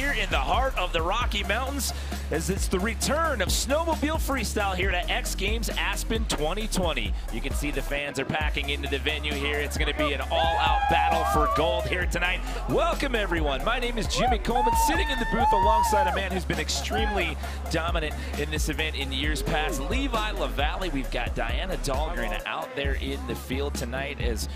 here in the heart of the Rocky Mountains, as it's the return of Snowmobile Freestyle here to X Games Aspen 2020. You can see the fans are packing into the venue here. It's going to be an all-out battle for gold here tonight. Welcome, everyone. My name is Jimmy Coleman, sitting in the booth alongside a man who's been extremely dominant in this event in years past, Levi LaValle. We've got Diana Dahlgren out there in the field tonight as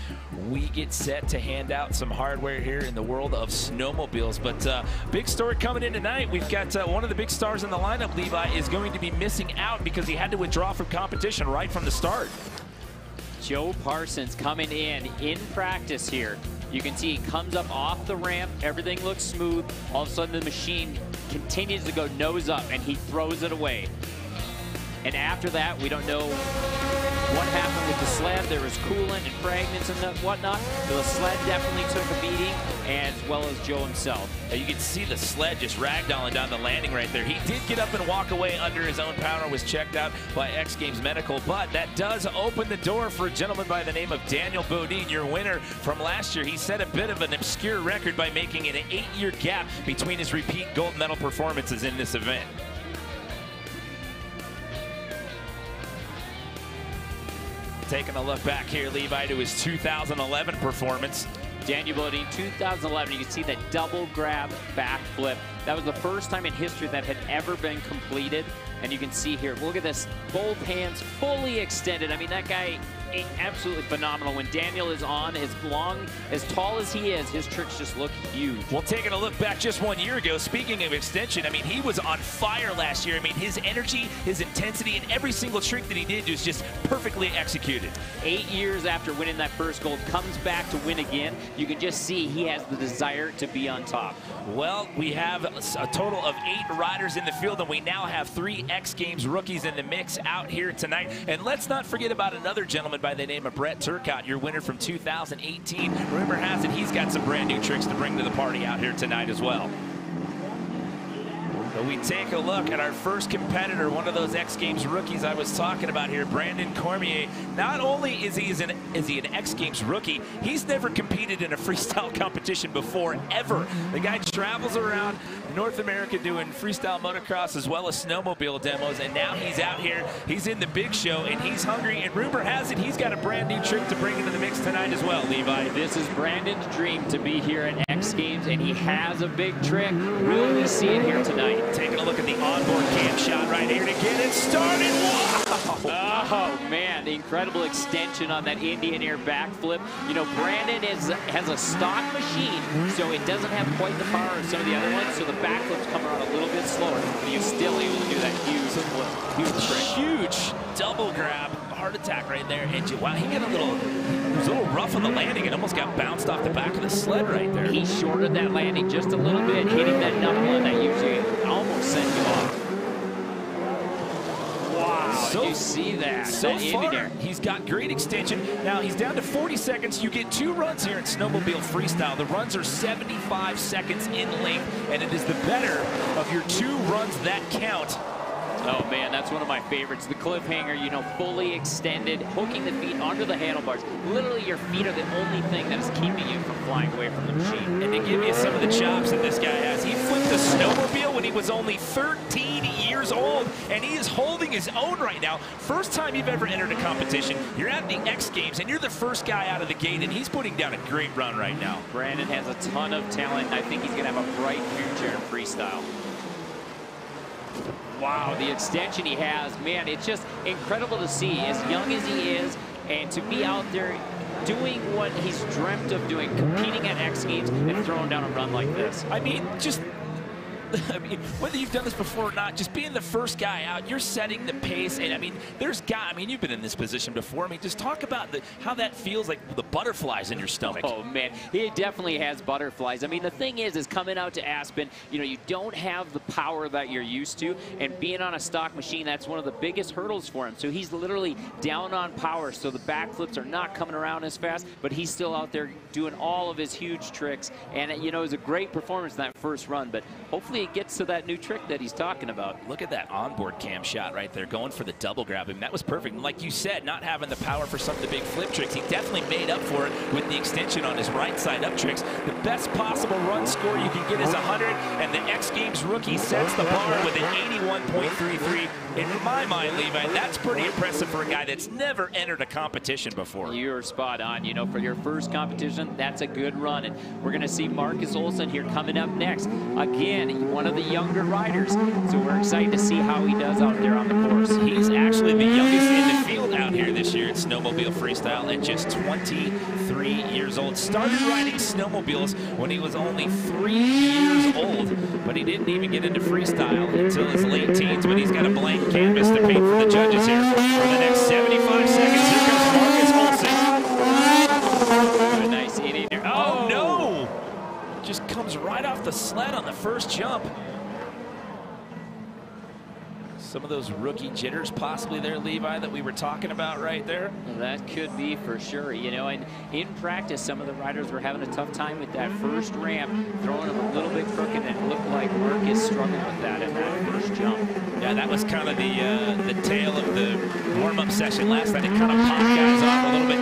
we get set to hand out some hardware here in the world of snowmobiles. But big story coming in tonight. We've got one of the big stars in the lineup, Levi, is going to be missing out because he had to withdraw from competition right from the start. Joe Parsons coming in practice here. You can see he comes up off the ramp, everything looks smooth. All of a sudden the machine continues to go nose up and he throws it away. And after that, we don't know what happened with the sled. There was coolant and fragments and whatnot. The sled definitely took a beating, as well as Joe himself. Now you can see the sled just ragdolling down the landing right there. He did get up and walk away under his own power, was checked out by X Games Medical, but that does open the door for a gentleman by the name of Daniel Bodine, your winner from last year. He set a bit of an obscure record by making an 8-year gap between his repeat gold medal performances in this event. Taking a look back here, Levi, to his 2011 performance. Daniel Bodine, 2011, you can see that double grab backflip. That was the first time in history that had ever been completed. And you can see here, look at this, both hands fully extended. I mean, that guy, absolutely phenomenal. When Daniel is on, as long, as tall as he is, his tricks just look huge. Well, taking a look back just 1 year ago, speaking of extension, I mean, he was on fire last year. I mean, his energy, his intensity, and every single trick that he did was just perfectly executed. 8 years after winning that first gold, comes back to win again. You can just see he has the desire to be on top. Well, we have a total of 8 riders in the field, and we now have 3 X Games rookies in the mix out here tonight. And let's not forget about another gentleman by the name of Brett Turcotte, your winner from 2018. Rumor has it he's got some brand new tricks to bring to the party out here tonight as well. So we take a look at our first competitor, one of those X Games rookies I was talking about here, Brandon Cormier. Not only is he an X Games rookie, he's never competed in a freestyle competition before, ever. The guy travels around North America doing freestyle motocross as well as snowmobile demos, and now he's out here, he's in the big show, and he's hungry, and rumor has it he's got a brand new trick to bring into the mix tonight as well, Levi. This is Brandon's dream to be here at X Games, and he has a big trick. Really see it here tonight. Taking a look at the onboard cam shot right here to get it started. Wow! Oh man, incredible extension on that Indian air backflip. You know, Brandon has a stock machine, so it doesn't have quite the power of some of the other ones, so the backflip's coming on a little bit slower, but he's still able to do that huge trick. Huge double grab, heart attack right there. And wow, he got it was a little rough on the landing and almost got bounced off the back of the sled right there. He shorted that landing just a little bit, hitting that knuckle, and that usually almost sent you off. Wow, did you see that? So far, he's got great extension. Now, he's down to 40 seconds. You get 2 runs here in Snowmobile Freestyle. The runs are 75 seconds in length, and it is the better of your 2 runs that count. Oh man, that's one of my favorites. The cliffhanger, you know, fully extended, hooking the feet onto the handlebars. Literally, your feet are the only thing that is keeping you from flying away from the machine. And to give you some of the chops that this guy has, he flipped a snowmobile when he was only 13 years old, and he is holding his own right now. First time you've ever entered a competition, you're at the X Games, and you're the first guy out of the gate, and he's putting down a great run right now. Brandon has a ton of talent. I think he's going to have a bright future in freestyle. Wow, the extension he has, man, it's just incredible to see, as young as he is, and to be out there doing what he's dreamt of doing, competing at X Games and throwing down a run like this. I mean, whether you've done this before or not, just being the first guy out, you're setting the pace. And I mean, you've been in this position before. I mean, just talk about how that feels, like the butterflies in your stomach. Oh man, he definitely has butterflies. I mean, the thing is coming out to Aspen, you know, you don't have the power that you're used to, and being on a stock machine, that's one of the biggest hurdles for him. So he's literally down on power, so the backflips are not coming around as fast, but he's still out there doing all of his huge tricks. And you know, it was a great performance in that first run, but hopefully hopefully it gets to that new trick that he's talking about. Look at that onboard cam shot right there, going for the double grab. I mean, that was perfect. And like you said, not having the power for some of the big flip tricks, he definitely made up for it with the extension on his right side up tricks. The best possible run score you can get is 100, and the X Games rookie sets the bar with an 81.33. In my mind, Levi, that's pretty impressive for a guy that's never entered a competition before. You're spot on. You know, for your first competition, that's a good run. And we're going to see Marcus Olsen here coming up next. Again, one of the younger riders. So we're excited to see how he does out there on the course. He's actually the youngest in the field out here this year at Snowmobile Freestyle at just 23 years old. Started riding snowmobiles when he was only 3 years old, but he didn't even get into freestyle until his late teens, but he's got a blank canvas to paint for the judges here. For the next 75 seconds, here comes Marcus Olsen. A nice inning there. Oh, no! Just comes right off the sled on the first jump. Some of those rookie jitters possibly there, Levi, that we were talking about right there. Well, that could be for sure, you know, and in practice, some of the riders were having a tough time with that first ramp, throwing them a little bit crooked, and it looked like Marcus struggled with that in that first jump. Yeah, that was kind of the tail of the warm-up session last night. It kind of popped guys off a little bit,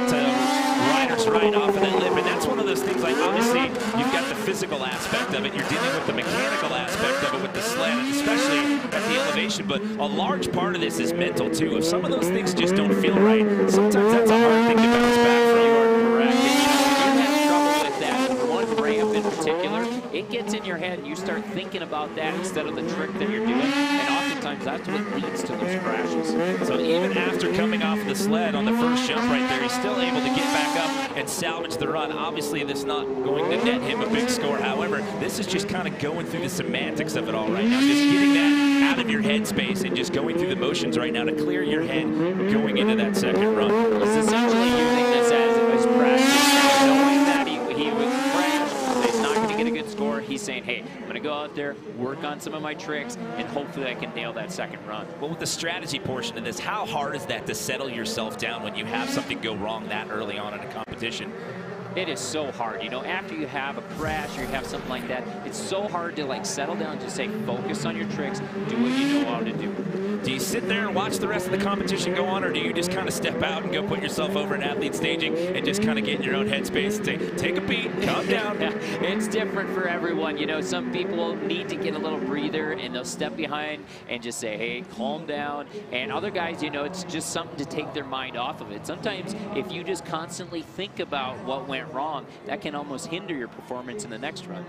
riders right off of that lip, and that's one of those things, like, obviously, you've got the physical aspect of it, you're dealing with the mechanical aspect of it with the sled, especially at the elevation, but a large part of this is mental, too. If some of those things just don't feel right, sometimes that's a hard thing to bounce back from. You are correct. And, you know, you have trouble with that one ramp in particular. It gets in your head, and you start thinking about that instead of the trick that you're doing, and oftentimes that's what leads to those crashes. So even after coming off the sled on the first jump right there, he's still able to get back up and salvage the run. Obviously, this is not going to net him a big score. However, this is just kind of going through the semantics of it all right now, just getting that out of your headspace and just going through the motions right now to clear your head going into that second run. He's essentially using this as practice, knowing that he would crash, that he's not going to get a good score. He's saying, hey, I'm going to go out there, work on some of my tricks, and hopefully I can nail that second run. Well, with the strategy portion of this, how hard is that to settle yourself down when you have something go wrong that early on in a competition? It is so hard, you know, after you have a crash or you have something like that, it's so hard to like settle down and just say, focus on your tricks, do what you know how to do. Do you sit there and watch the rest of the competition go on, or do you just kind of step out and go put yourself over in athlete staging and just kind of get in your own headspace and take a beat, calm down? It's different for everyone. You know, some people need to get a little breather and they'll step behind and just say, hey, calm down. And other guys, you know, it's just something to take their mind off of it. Sometimes if you just constantly think about what went wrong, that can almost hinder your performance in the next run.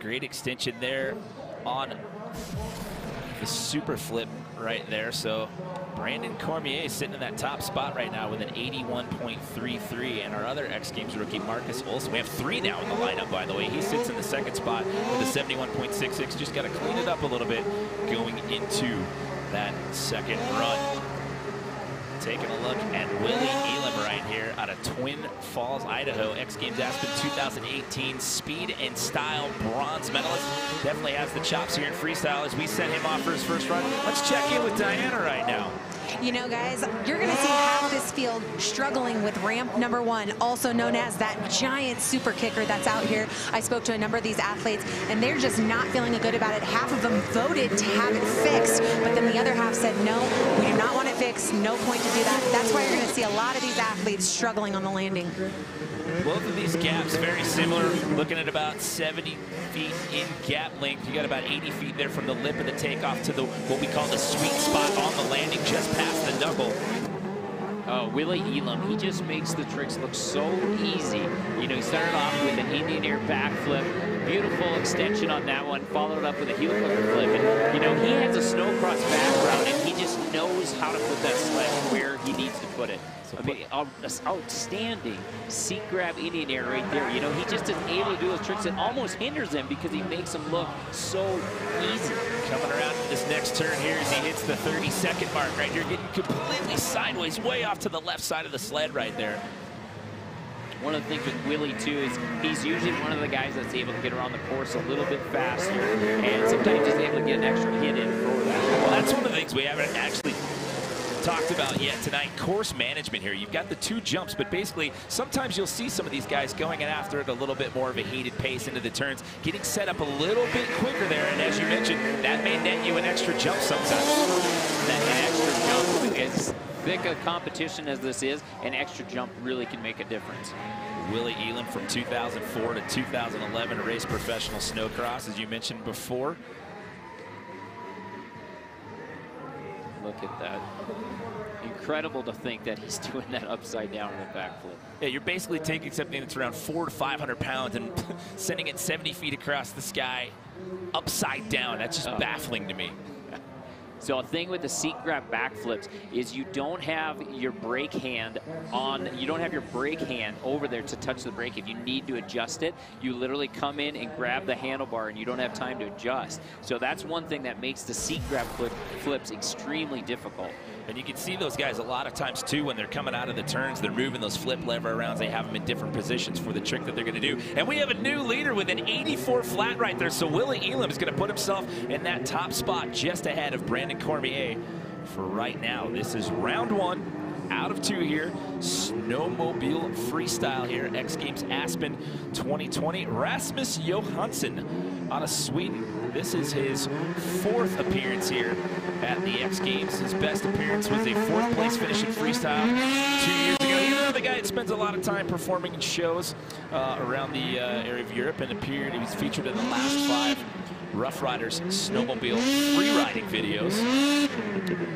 Great extension there on the super flip right there. So Brandon Cormier is sitting in that top spot right now with an 81.33, and our other X Games rookie Marcus Olsen, we have 3 now in the lineup, by the way. He sits in the second spot with a 71.66. Just got to clean it up a little bit going into that second run. Taking a look at Willie Elam right here out of Twin Falls, Idaho. X Games Aspen 2018 speed and style bronze medalist. Definitely has the chops here in freestyle as we sent him off for his first run. Let's check in with Diana right now. You know, guys, you're going to see half this field struggling with ramp number 1, also known as that giant super kicker that's out here. I spoke to a number of these athletes, and they're just not feeling good about it. Half of them voted to have it fixed, but then the other half said, no, we do not want it fixed. No point to do that. That's why you're going to see a lot of these athletes struggling on the landing. Both of these gaps very similar, looking at about 70 feet in gap length. You got about 80 feet there from the lip of the takeoff to the what we call the sweet spot on the landing, just past the knuckle. Oh, Willie Elam, he just makes the tricks look so easy. You know, he started off with an Indian air backflip, beautiful extension on that one, followed up with a heel clicker flip. And, you know, he has a snowcross background, and he just knows how to put that sled where he needs to put it. I mean, outstanding seat grab Indian air right there. You know, he just is able to do those tricks. It almost hinders him because he makes them look so easy. Coming around this next turn here as he hits the 30-second mark right here, getting completely sideways, way off to the left side of the sled right there. One of the things with Willie, too, is he's usually one of the guys that's able to get around the course a little bit faster, and sometimes he's able to get an extra hit in for that. Well, that's one of the things we haven't actually talked about yet tonight, course management here. You've got the 2 jumps, but basically sometimes you'll see some of these guys going after it a little bit more of a heated pace into the turns, getting set up a little bit quicker there, and as you mentioned, that may net you an extra jump sometimes. That extra jump, as thick a competition as this is, an extra jump really can make a difference. Willie Elam from 2004 to 2011 raced professional snowcross, as you mentioned before. Look at that. Incredible to think that he's doing that upside down in a backflip. Yeah, you're basically taking something that's around 400 to 500 pounds and sending it 70 feet across the sky upside down. That's just baffling to me. So a thing with the seat grab backflips is you don't have your brake hand on, you don't have your brake hand over there to touch the brake. If you need to adjust it, you literally come in and grab the handlebar and you don't have time to adjust. So that's one thing that makes the seat grab flips extremely difficult. And you can see those guys a lot of times too when they're coming out of the turns, they're moving those flip lever arounds. They have them in different positions for the trick that they're going to do. And we have a new leader with an 84 flat right there. So Willie Elam is going to put himself in that top spot just ahead of Brandon Cormier for right now. This is round 1 out of 2 here. Snowmobile Freestyle here, X Games Aspen 2020. Rasmus Johansson out of Sweden. This is his 4th appearance here at the X Games. His best appearance was a 4th place finish in freestyle 2 years ago. He's another guy that spends a lot of time performing in shows around the area of Europe, and appeared. He was featured in the last 5 Rough Riders snowmobile freeriding videos.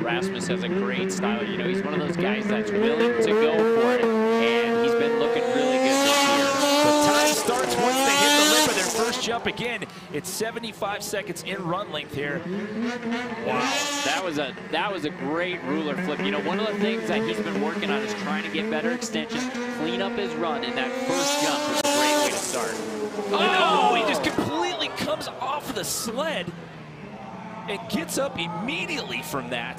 Rasmus has a great style. You know, he's one of those guys that's willing to go for it, and he's been looking really good this year. The time starts once they hit the lip of their first jump. Again, it's 75 seconds in run length here. Wow, that was a great ruler flip. You know, one of the things that he's been working on is trying to get better extensions, clean up his run, and that first jump is a great way to start. Oh, he just completely comes off the sled and gets up immediately from that.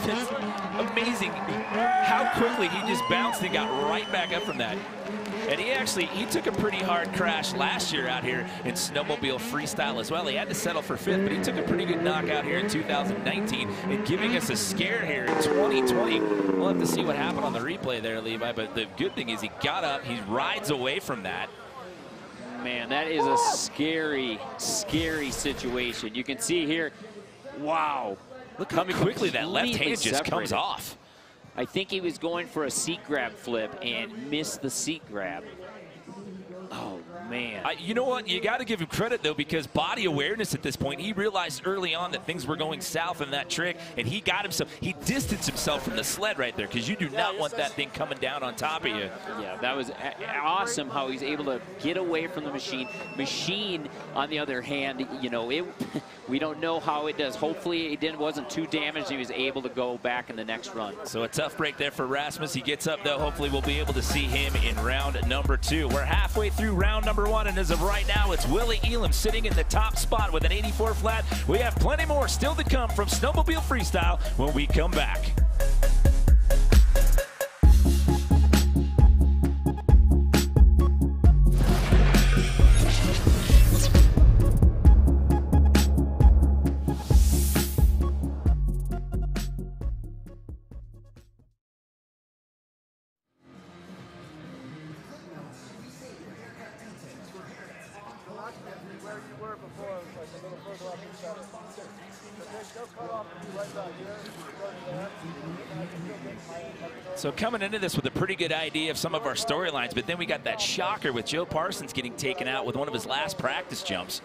That's amazing how quickly he just bounced and got right back up from that. And he took a pretty hard crash last year out here in Snowmobile Freestyle as well. He had to settle for 5th, but he took a pretty good knockout here in 2019 and giving us a scare here in 2020. We'll have to see what happened on the replay there, Levi, but the good thing is he got up, he rides away from that. Man, that is a scary, scary situation. You can see here, wow. Look how quickly that left hand just comes off. I think he was going for a seat grab flip and missed the seat grab. Oh, man. You know what? You got to give him credit, though, because body awareness at this point, he realized early on that things were going south in that trick, and he got himself, he distanced himself from the sled right there, because you do not want that thing coming down on top of you. Yeah, that was awesome how he's able to get away from the machine. Machine, on the other hand, you know, we don't know how it does. Hopefully it wasn't too damaged. He was able to go back in the next run. So a tough break there for Rasmus. He gets up, though. Hopefully we'll be able to see him in round number 2. We're halfway through round number 1, and as of right now, it's Willie Elam sitting in the top spot with an 84 flat. We have plenty more still to come from Snowmobile Freestyle when we come back. Where you were before, like a little further up each other. But they'll cut off and be right back here. So coming into this with a pretty good idea of some of our storylines, but then we got that shocker with Joe Parsons getting taken out with one of his last practice jumps.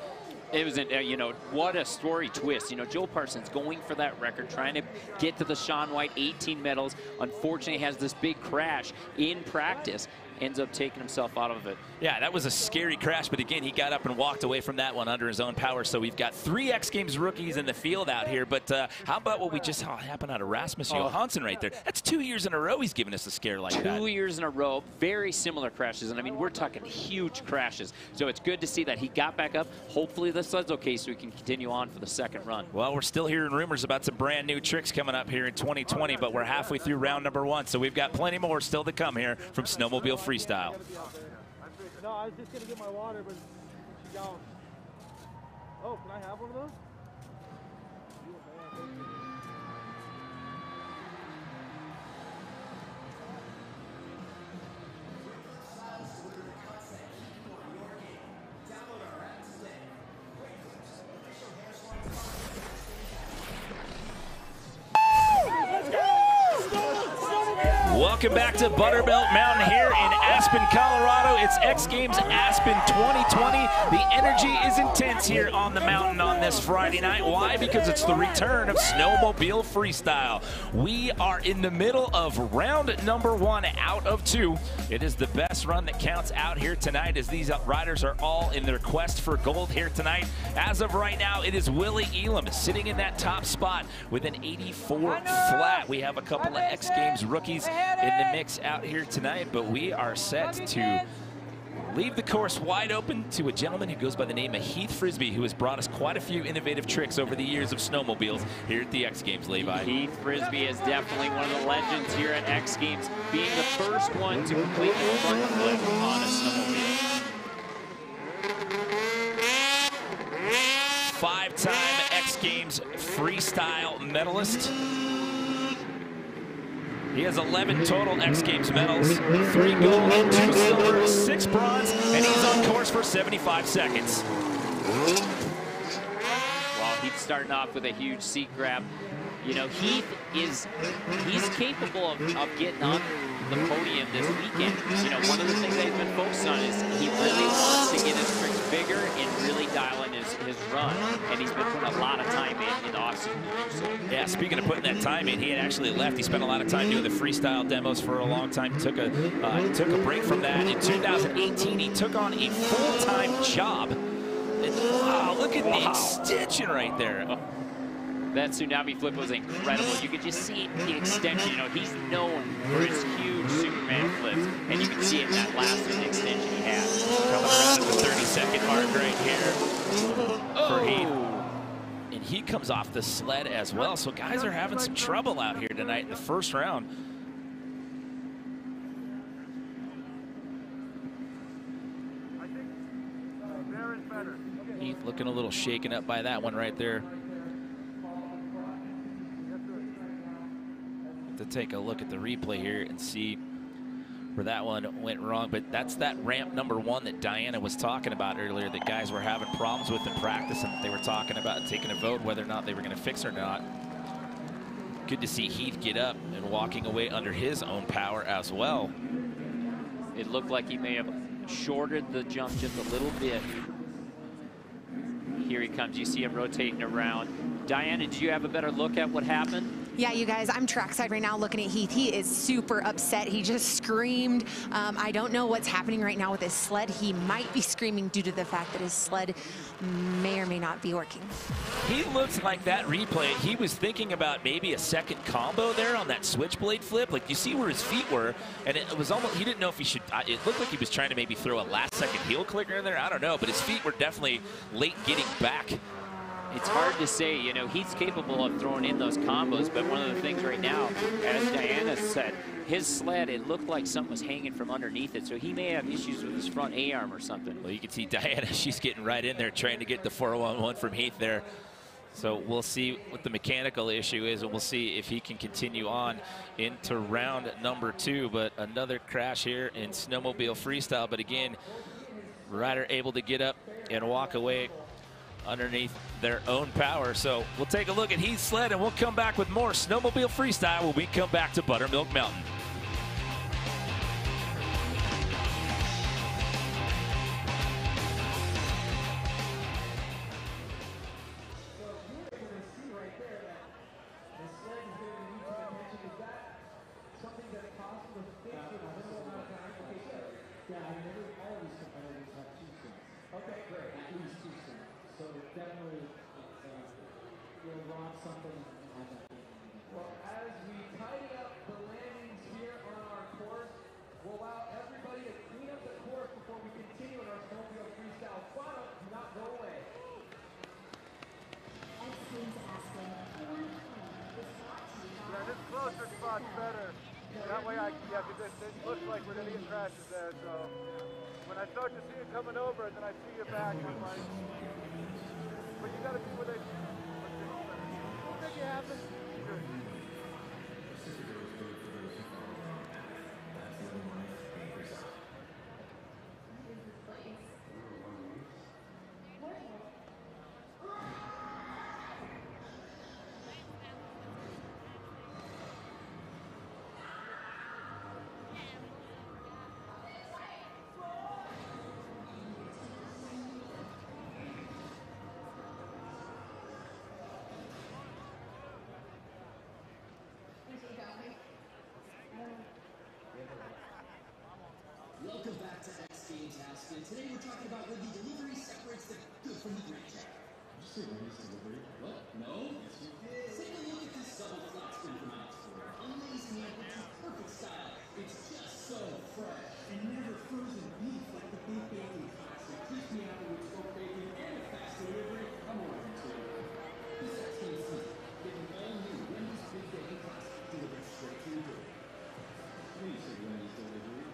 It was, you know, what a story twist. You know, Joe Parsons going for that record, trying to get to the Shaun White 18 medals. Unfortunately, has this big crash in practice. Ends up taking himself out of it. Yeah, that was a scary crash, but again, he got up and walked away from that one under his own power. So we've got 3 X Games rookies in the field out here, but how about what we just saw happen out of Rasmus Johansson right there? That's 2 years in a row he's given us a scare like that. 2 years in a row, very similar crashes, and I mean, we're talking huge crashes. So it's good to see that he got back up. Hopefully the sled's okay so we can continue on for the second run. Well, we're still hearing rumors about some brand new tricks coming up here in 2020, but we're halfway through round number 1, so we've got plenty more still to come here from Snowmobile Freestyle. No, I was just going to get my water, but she's gone. Oh, can I have one of those? Welcome back to Buttermilk Mountain here in Aspen, Colorado. It's X Games Aspen 2020. The energy is intense here on the mountain on this Friday night. Why? Because it's the return of Snowmobile Freestyle. We are in the middle of round number 1 out of 2. It is the best run that counts out here tonight, as these riders are all in their quest for gold here tonight. As of right now, it is Willie Elam sitting in that top spot with an 84 flat. We have a couple of X Games rookies in the mix out here tonight, but we are set to leave the course wide open to a gentleman who goes by the name of Heath Frisbee, who has brought us quite a few innovative tricks over the years of snowmobiles here at the X Games, Levi. Heath Frisbee is definitely one of the legends here at X Games, being the first one to complete a front flip on a snowmobile. 5-time X Games freestyle medalist. He has 11 total X Games medals, 3 gold, 2 silver, 6 bronze, and he's on course for 75 seconds. Well, Heath's starting off with a huge seat grab. You know, he's capable of getting on the podium this weekend. You know, one of the things that he's been focused on is he really wants to get his tricks bigger and really dial in his run. And he's been putting a lot of time in the offseason. So. Yeah, speaking of putting that time in, he had actually left. He spent a lot of time doing the freestyle demos for a long time. Took a break from that. In 2018, he took on a full-time job. And, wow, look at the extension right there. That tsunami flip was incredible. You could just see the extension. You know, he's known for his huge Superman flips, and you can see it in that last extension he had. Coming around at the 30-second mark right here for Heath. And he comes off the sled as well. So guys are having some trouble out here tonight in the first round. I think there is better. Heath looking a little shaken up by that one right there. To take a look at the replay here and see where that one went wrong, but that's that ramp number 1 that Diana was talking about earlier that guys were having problems with in practice, and they were talking about taking a vote whether or not they were going to fix it or not. Good to see Heath get up and walking away under his own power as well. It looked like he may have shorted the jump just a little bit. Here he comes. You see him rotating around. Diana, did you have a better look at what happened? Yeah, you guys, I'm trackside right now looking at Heath. He is super upset. He just screamed. I don't know what's happening right now with his sled. He might be screaming due to the fact that his sled may or may not be working. He looks like that replay. He was thinking about maybe a second combo there on that switchblade flip. Like, you see where his feet were, and it was almost, he didn't know if he should, it looked like he was trying to maybe throw a last-second heel clicker in there. I don't know, but his feet were definitely late getting back. It's hard to say, you know, he's capable of throwing in those combos, but one of the things right now, as Diana said, his sled, it looked like something was hanging from underneath it, so he may have issues with his front A-arm or something. Well, you can see Diana, she's getting right in there trying to get the 411 from Heath there. So we'll see what the mechanical issue is, and we'll see if he can continue on into round number 2. But another crash here in Snowmobile Freestyle, but again, rider able to get up and walk away underneath their own power. So we'll take a look at Heath's sled, and we'll come back with more Snowmobile Freestyle when we come back to Buttermilk Mountain. Better. That way, because it looks like we're going to get crashes there. So when I start to see it coming over, then I see it back. I'm like, but you got to be where they don't make it happen. Good. Welcome back to X Games, Aspen. Today we're talking about where the delivery separates the good from the great. Did you say ladies delivery? What? No? Yes, you did. Take a look at this double flat spin from Oxford. Amazing amplitude, perfect style. It's just so fresh. And never frozen beef like the Big Bailey classic. Crispy afterwards, smoked bacon, and a fast delivery. I'm ordering too. This X Games season, get an all-new Wendy's Big Bailey classic delivered straight to your door. When you say Wendy's delivery,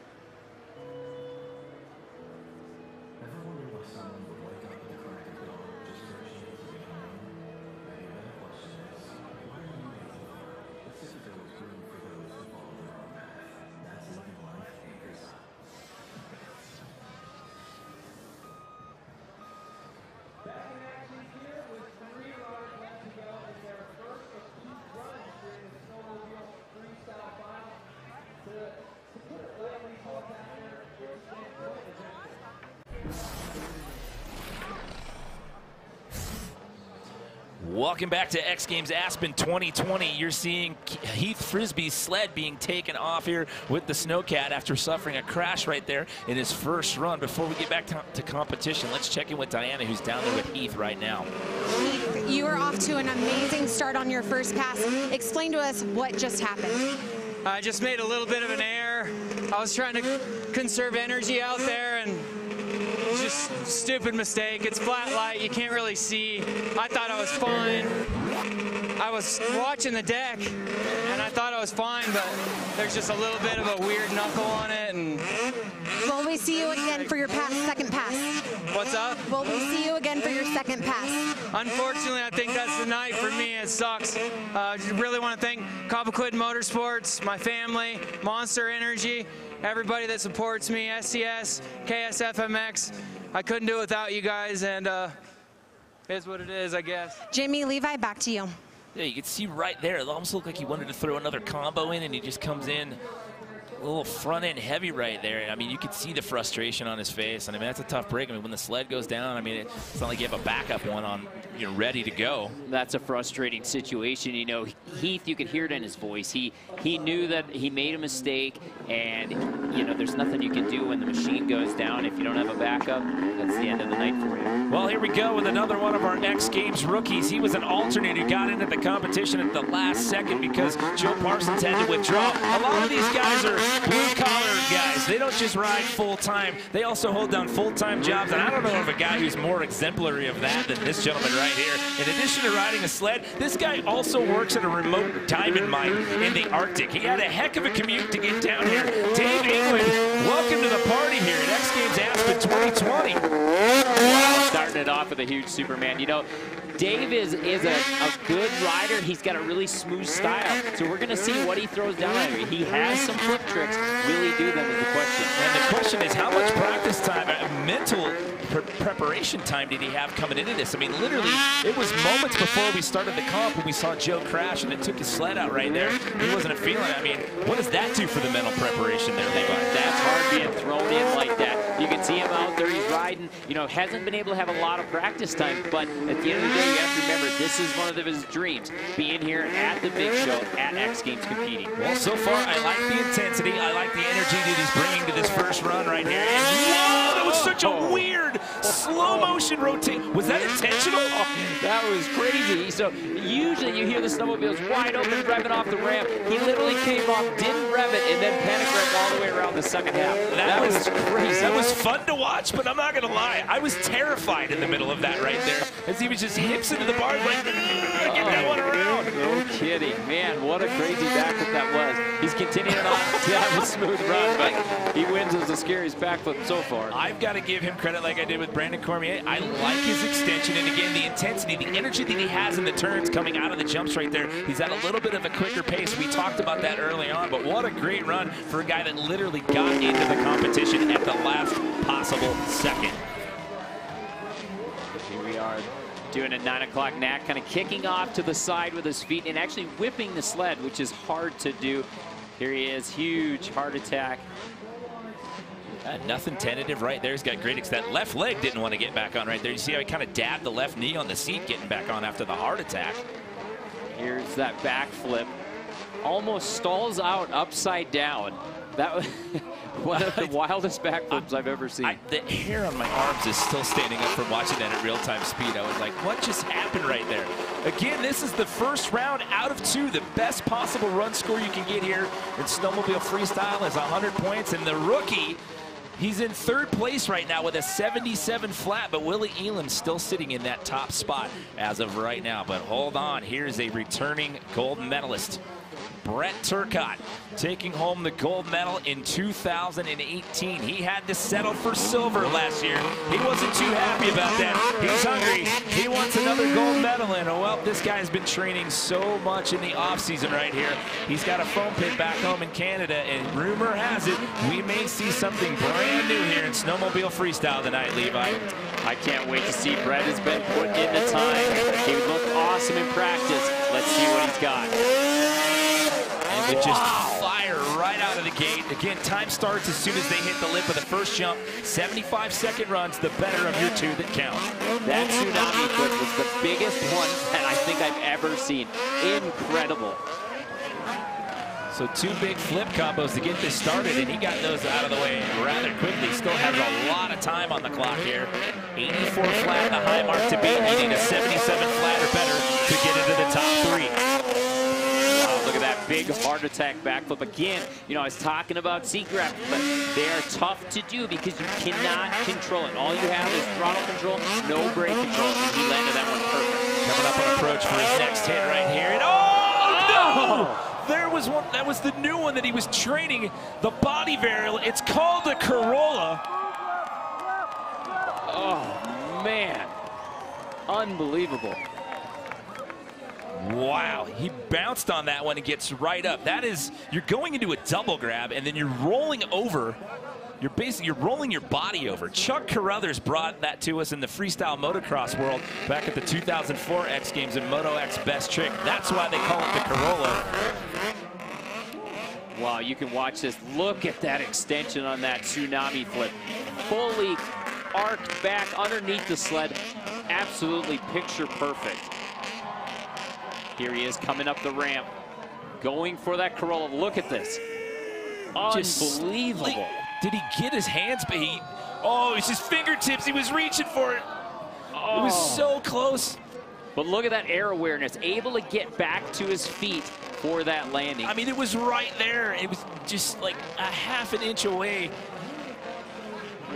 ever wondered why someone would wake up at the crack of dawn just to change to get home? Maybe a better question is, why are you waiting for? Pacifico is room for those who follow their own path. That's living life Apreciação. Back in action here with 3 riders left to go in their first of 2 runs during the Snowmobile Freestyle final to put it away when he called back there. Welcome back to X Games Aspen 2020. You're seeing Heath Frisbee's sled being taken off here with the Snowcat after suffering a crash right there in his first run. Before we get back to competition, let's check in with Diana, who's down there with Heath right now. Heath, you are off to an amazing start on your first pass. Explain to us what just happened. I just made a little bit of an error. I was trying to conserve energy out there, and just stupid mistake. It's flat light, you can't really see. I thought I was fine. I was watching the deck, and I thought I was fine, but there's just a little bit of a weird knuckle on it. And will we see you again for your second pass? What's up? Will we see you again for your second pass? Unfortunately, I think that's the night for me. It sucks. I really want to thank Cobequid Motorsports, my family, Monster Energy, everybody that supports me, SCS, KSFMX. I couldn't do it without you guys, and it is what it is, I guess. Jimmy, Levi, back to you. Yeah, you can see right there, it almost looked like he wanted to throw another combo in, and he just comes in a little front end heavy right there. I mean, you could see the frustration on his face, and I mean, that's a tough break. I mean, when the sled goes down, I mean, it's not like you have a backup one on, you know, ready to go. That's a frustrating situation. You know, Heath, you could hear it in his voice. He knew that he made a mistake, and you know, there's nothing you can do when the machine goes down. If you don't have a backup, that's the end of the night for you. Well, here we go with another one of our X Games rookies. He was an alternate who got into the competition at the last second because Joe Parsons had to withdraw. A lot of these guys are blue-collar guys. They don't just ride full-time. They also hold down full-time jobs, and I don't know of a guy who's more exemplary of that than this gentleman right here. In addition to riding a sled, this guy also works at a remote diamond mine in the Arctic. He had a heck of a commute to get down here. Dave England, welcome to the party here at X Games Aspen 2020. Wow, starting it off with a huge Superman. You know, Dave is a good rider. He's got a really smooth style. So we're going to see what he throws down on here. He has some flip tricks. Will he do them is the question. And the question is, how much practice time, mental preparation time did he have coming into this? I mean, literally, it was moments before we started the comp when we saw Joe crash and it took his sled out right there. He wasn't feeling it. I mean, what does that do for the mental preparation there, Levi? That's hard being thrown in like that. You can see him out there, he's riding, you know, hasn't been able to have a lot of practice time, but at the end of the day, you have to remember, this is one of his dreams, being here at the big show, at X Games competing. Well, so far, I like the intensity, I like the energy that he's bringing to this first run right here. And whoa, that was such a weird slow motion rotation. Was that intentional? Oh, that was crazy. So usually you hear the snowmobiles wide open, revving off the ramp. He literally came off, didn't rev it, and then panic revved all the way around the second half. That was crazy. That was fun to watch, but I'm not going to lie. I was terrified in the middle of that right there as he was just hips into the bar like, get that one around. No kidding. Man, what a crazy backflip that was. He's continuing on to have a smooth run, but he wins as the scariest backflip so far. I've got to give him credit like I did with Brandon Cormier. I like his extension, and again, the intensity, the energy that he has in the turns coming out of the jumps right there. He's at a little bit of a quicker pace. We talked about that early on, but what a great run for a guy that literally got into the competition at the last possible second. Here we are doing a 9 o'clock knack, kind of kicking off to the side with his feet and actually whipping the sled, which is hard to do. Here he is, huge heart attack. Nothing tentative right there. He's got great extent. Left leg didn't want to get back on right there. You see how he kind of dabbed the left knee on the seat, getting back on after the heart attack. Here's that backflip. Almost stalls out upside down. That was one of the wildest backflips I've ever seen. The hair on my arms is still standing up from watching that at real-time speed. I was like, what just happened right there? Again, this is the first round out of 2. The best possible run score you can get here in Snowmobile Freestyle is 100 points. And the rookie, he's in 3rd place right now with a 77 flat, but Willie Elam's still sitting in that top spot as of right now. But hold on, here's a returning gold medalist. Brett Turcotte taking home the gold medal in 2018. He had to settle for silver last year. He wasn't too happy about that. He's hungry. He wants another gold medal in. Oh, well, this guy's been training so much in the offseason right here. He's got a foam pit back home in Canada, and rumor has it we may see something brand new here in Snowmobile Freestyle tonight, Levi. I can't wait to see. Brett has been putting in the time. He looked awesome in practice. Let's see what he's got. It just fire right out of the gate. Again, time starts as soon as they hit the lip of the first jump. 75-second runs, the better of your 2 that count. That tsunami flip was the biggest one that I think I've ever seen. Incredible. So 2 big flip combos to get this started, and he got those out of the way rather quickly. Still has a lot of time on the clock here. 84 flat, the high mark to beat. You need a 77 flat or better to get into the top 3. Look at that big heart attack backflip. Again, you know, I was talking about seat grab, but they are tough to do because you cannot control it. All you have is throttle control, no brake control, and he landed that one perfect. Coming up on approach for his next hit right here. And oh, no! There was one, that was the new one that he was training, the body variable. It's called the Corolla. Oh, man. Unbelievable. Wow, he bounced on that one and gets right up. That is, you're going into a double grab and then you're rolling over. You're rolling your body over. Chuck Carruthers brought that to us in the freestyle motocross world back at the 2004 X Games in Moto X Best Trick. That's why they call it the Corolla. Wow, you can watch this. Look at that extension on that tsunami flip. Fully arced back underneath the sled. Absolutely picture perfect. Here he is coming up the ramp, going for that Corolla. Look at this. Unbelievable. Did he get his hands? But it's his fingertips. He was reaching for it. It was so close. But look at that air awareness, able to get back to his feet for that landing. I mean, it was right there. It was just like a ½ an inch away.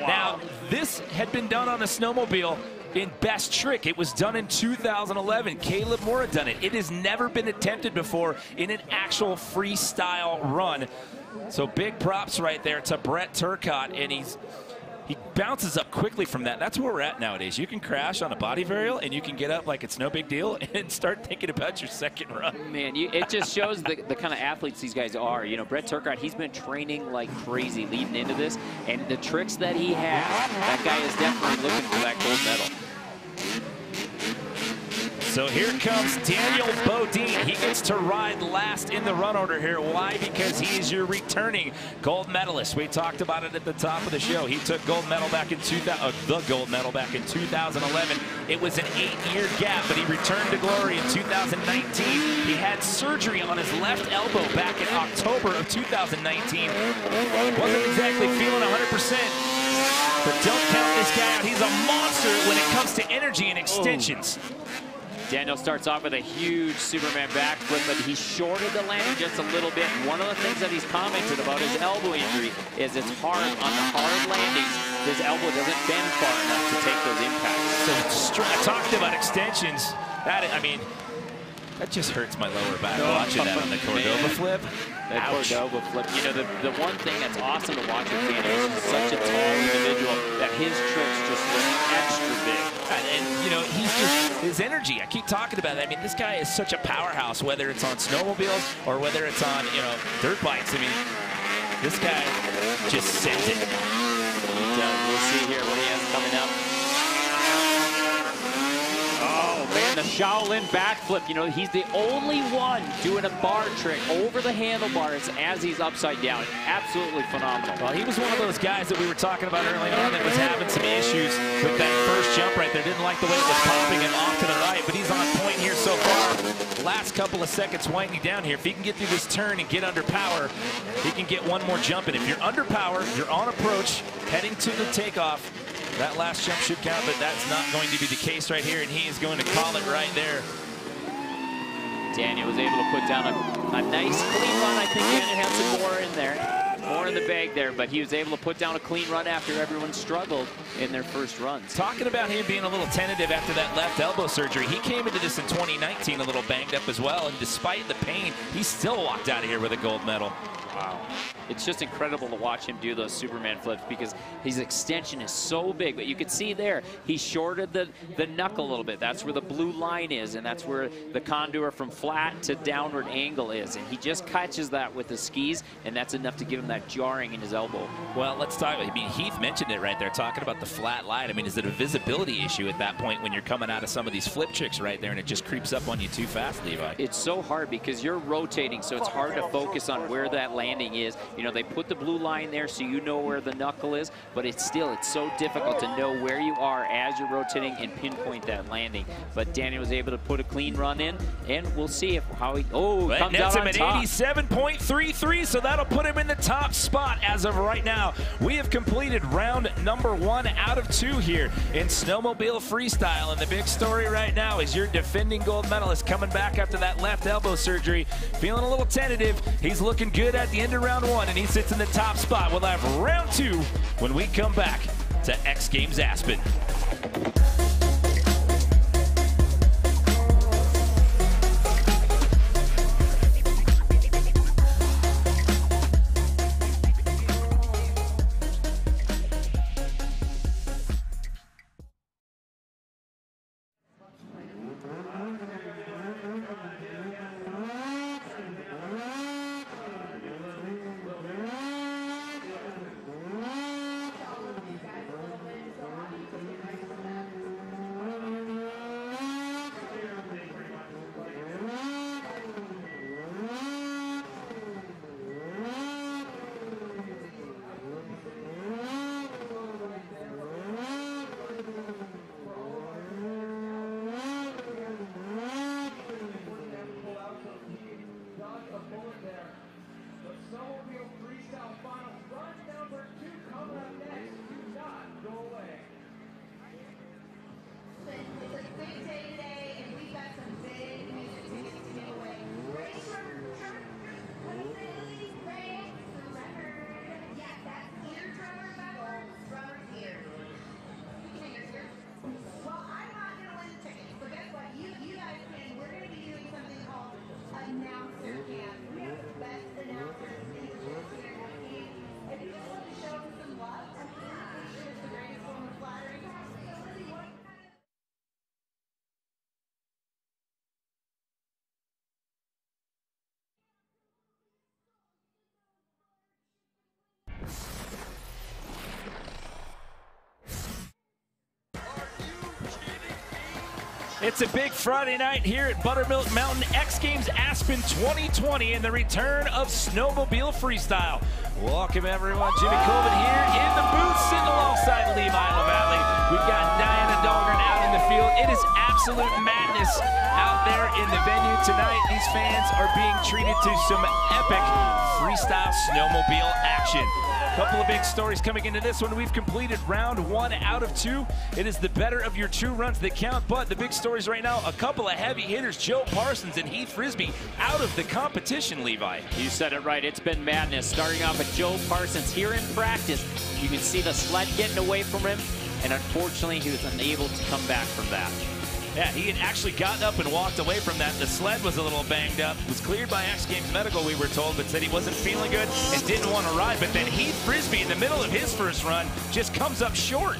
Wow. Now, this had been done on a snowmobile in Best Trick. It was done in 2011. Caleb Moore had done it. It has never been attempted before in an actual freestyle run. So big props right there to Brett Turcotte, and he bounces up quickly from that. That's where we're at nowadays. You can crash on a body varial and you can get up like it's no big deal and start thinking about your second run. Man, it just shows the kind of athletes these guys are. You know, Brett Turcotte, he's been training like crazy leading into this, and the tricks that he has, that guy is definitely looking for that gold medal. So here comes Daniel Bodine. He gets to ride last in the run order here. Why? Because he is your returning gold medalist. We talked about it at the top of the show. He took gold medal back in the gold medal back in 2011. It was an 8-year gap, but he returned to glory in 2019. He had surgery on his left elbow back in October of 2019. Wasn't exactly feeling 100%. But don't count this guy out. He's a monster when it comes to energy and extensions. Daniel starts off with a huge Superman backflip, but he shorted the landing just a little bit. One of the things that he's commented about his elbow injury is it's hard on the hard landings. His elbow doesn't bend far enough to take those impacts. So I talked about extensions. I mean, That just hurts my lower back watching that on the Cordova flip. That Cordova flip. You know, the one thing that's awesome to watch with Danny is he's such a tall individual that his tricks just look extra big. And you know, he's just, his energy, I keep talking about it. I mean, this guy is such a powerhouse, whether it's on snowmobiles or whether it's on, you know, dirt bikes. I mean, this guy just sends it. We'll see here what he has coming up. Oh, man, the Shaolin backflip. You know, he's the only one doing a bar trick over the handlebars as he's upside down. Absolutely phenomenal. Well, he was one of those guys that we were talking about early on that was having some issues with that first jump right there. Didn't like the way it was popping and off to the right, but he's on point here so far. Last couple of seconds winding down here. If he can get through this turn and get under power, he can get one more jump. And if you're under power, you're on approach, heading to the takeoff, that last jump should count, but that's not going to be the case right here, and he is going to call it right there. Daniel was able to put down a nice clean run. I think Daniel had some more in there. More in the bag there, but he was able to put down a clean run after everyone struggled in their first runs. Talking about him being a little tentative after that left elbow surgery, he came into this in 2019 a little banged up as well, and despite the pain, he still walked out of here with a gold medal. Wow. It's just incredible to watch him do those Superman flips because his extension is so big. But you can see there, he shorted the knuckle a little bit. That's where the blue line is, and that's where the contour from flat to downward angle is. And he just catches that with the skis, and that's enough to give him that jarring in his elbow. Well, let's talk. I mean, Heath mentioned it right there, talking about the flat line. I mean, is it a visibility issue at that point when you're coming out of some of these flip tricks right there and it just creeps up on you too fast, Levi? It's so hard because you're rotating, so it's hard to focus on where that landing is. You know, they put the blue line there so you know where the knuckle is, but it's so difficult to know where you are as you're rotating and pinpoint that landing. But Danny was able to put a clean run in, and we'll see how he comes out on top. 87.33, so that'll put him in the top spot as of right now. We have completed round number 1 out of 2 here in Snowmobile Freestyle, and the big story right now is your defending gold medalist coming back after that left elbow surgery, feeling a little tentative. He's looking good at the end of round 1, and he sits in the top spot. We'll have round 2 when we come back to X Games Aspen. Snowmobile Freestyle Finals, run number 2 coming up next. Do not go away. It's a big day today, and we've got some big music tickets to give away. Ready for yeah, that's ear drummer battle. Drummer's ear. You can hang your ear. Well, I'm not going to win the tickets, but guess what? You guys can. We're going to be doing something called Announcer Camp. We have the best announcers in the history of the game. If you just want to show them some love, I'm pretty sure it's the greatest form of flattery. So, Lizzie, what kind of... It's a big Friday night here at Buttermilk Mountain X Games Aspen 2020 and the return of Snowmobile Freestyle. Welcome everyone, Jimmy Colvin here in the booth sitting alongside Levi LaValle. We've got Diana Dahlgren out in the field. It is absolute madness out there in the venue tonight. These fans are being treated to some epic freestyle snowmobile action. Couple of big stories coming into this one. We've completed round 1 out of 2. It is the better of your 2 runs that count, but the big stories right now, a couple of heavy hitters, Joe Parsons and Heath Frisbee, out of the competition, Levi. You said it right, it's been madness. Starting off with Joe Parsons here in practice. You can see the sled getting away from him, and unfortunately he was unable to come back from that. Yeah, he had actually gotten up and walked away from that. The sled was a little banged up. Was cleared by X Games Medical, we were told, but said he wasn't feeling good and didn't want to ride. But then Heath Frisbee, in the middle of his first run, just comes up short.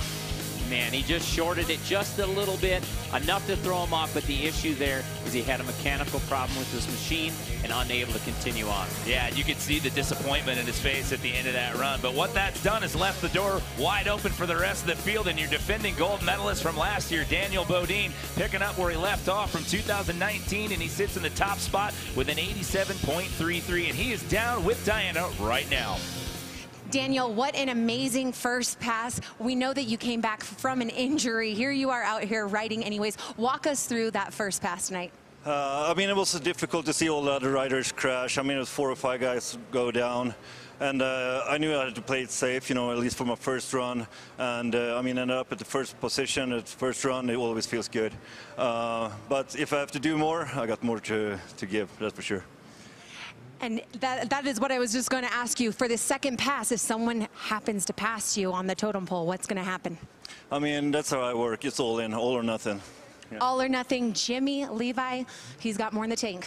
Man, he just shorted it just a little bit, enough to throw him off, but the issue there is he had a mechanical problem with this machine and unable to continue on. Yeah, you could see the disappointment in his face at the end of that run, but what that's done is left the door wide open for the rest of the field, and your defending gold medalist from last year, Daniel Bodine, picking up where he left off from 2019, and he sits in the top spot with an 87.33, and he is down with Diana right now. Daniel, what an amazing first pass. We know that you came back from an injury. Here you are out here riding anyways. Walk us through that first pass tonight. I mean, it was difficult to see all the other riders crash. I mean, it was 4 or 5 guys go down. And I knew I had to play it safe, you know, at least for my first run. And I mean, ended up at the first position, at the first run, it always feels good. But if I have to do more, I got more to give, that's for sure. And that is what I was just going to ask you. For the second pass, if someone happens to pass you on the totem pole, what's going to happen? I mean, that's how I work. It's all in, all or nothing. Yeah. All or nothing. Jimmy Levi, he's got more in the tank.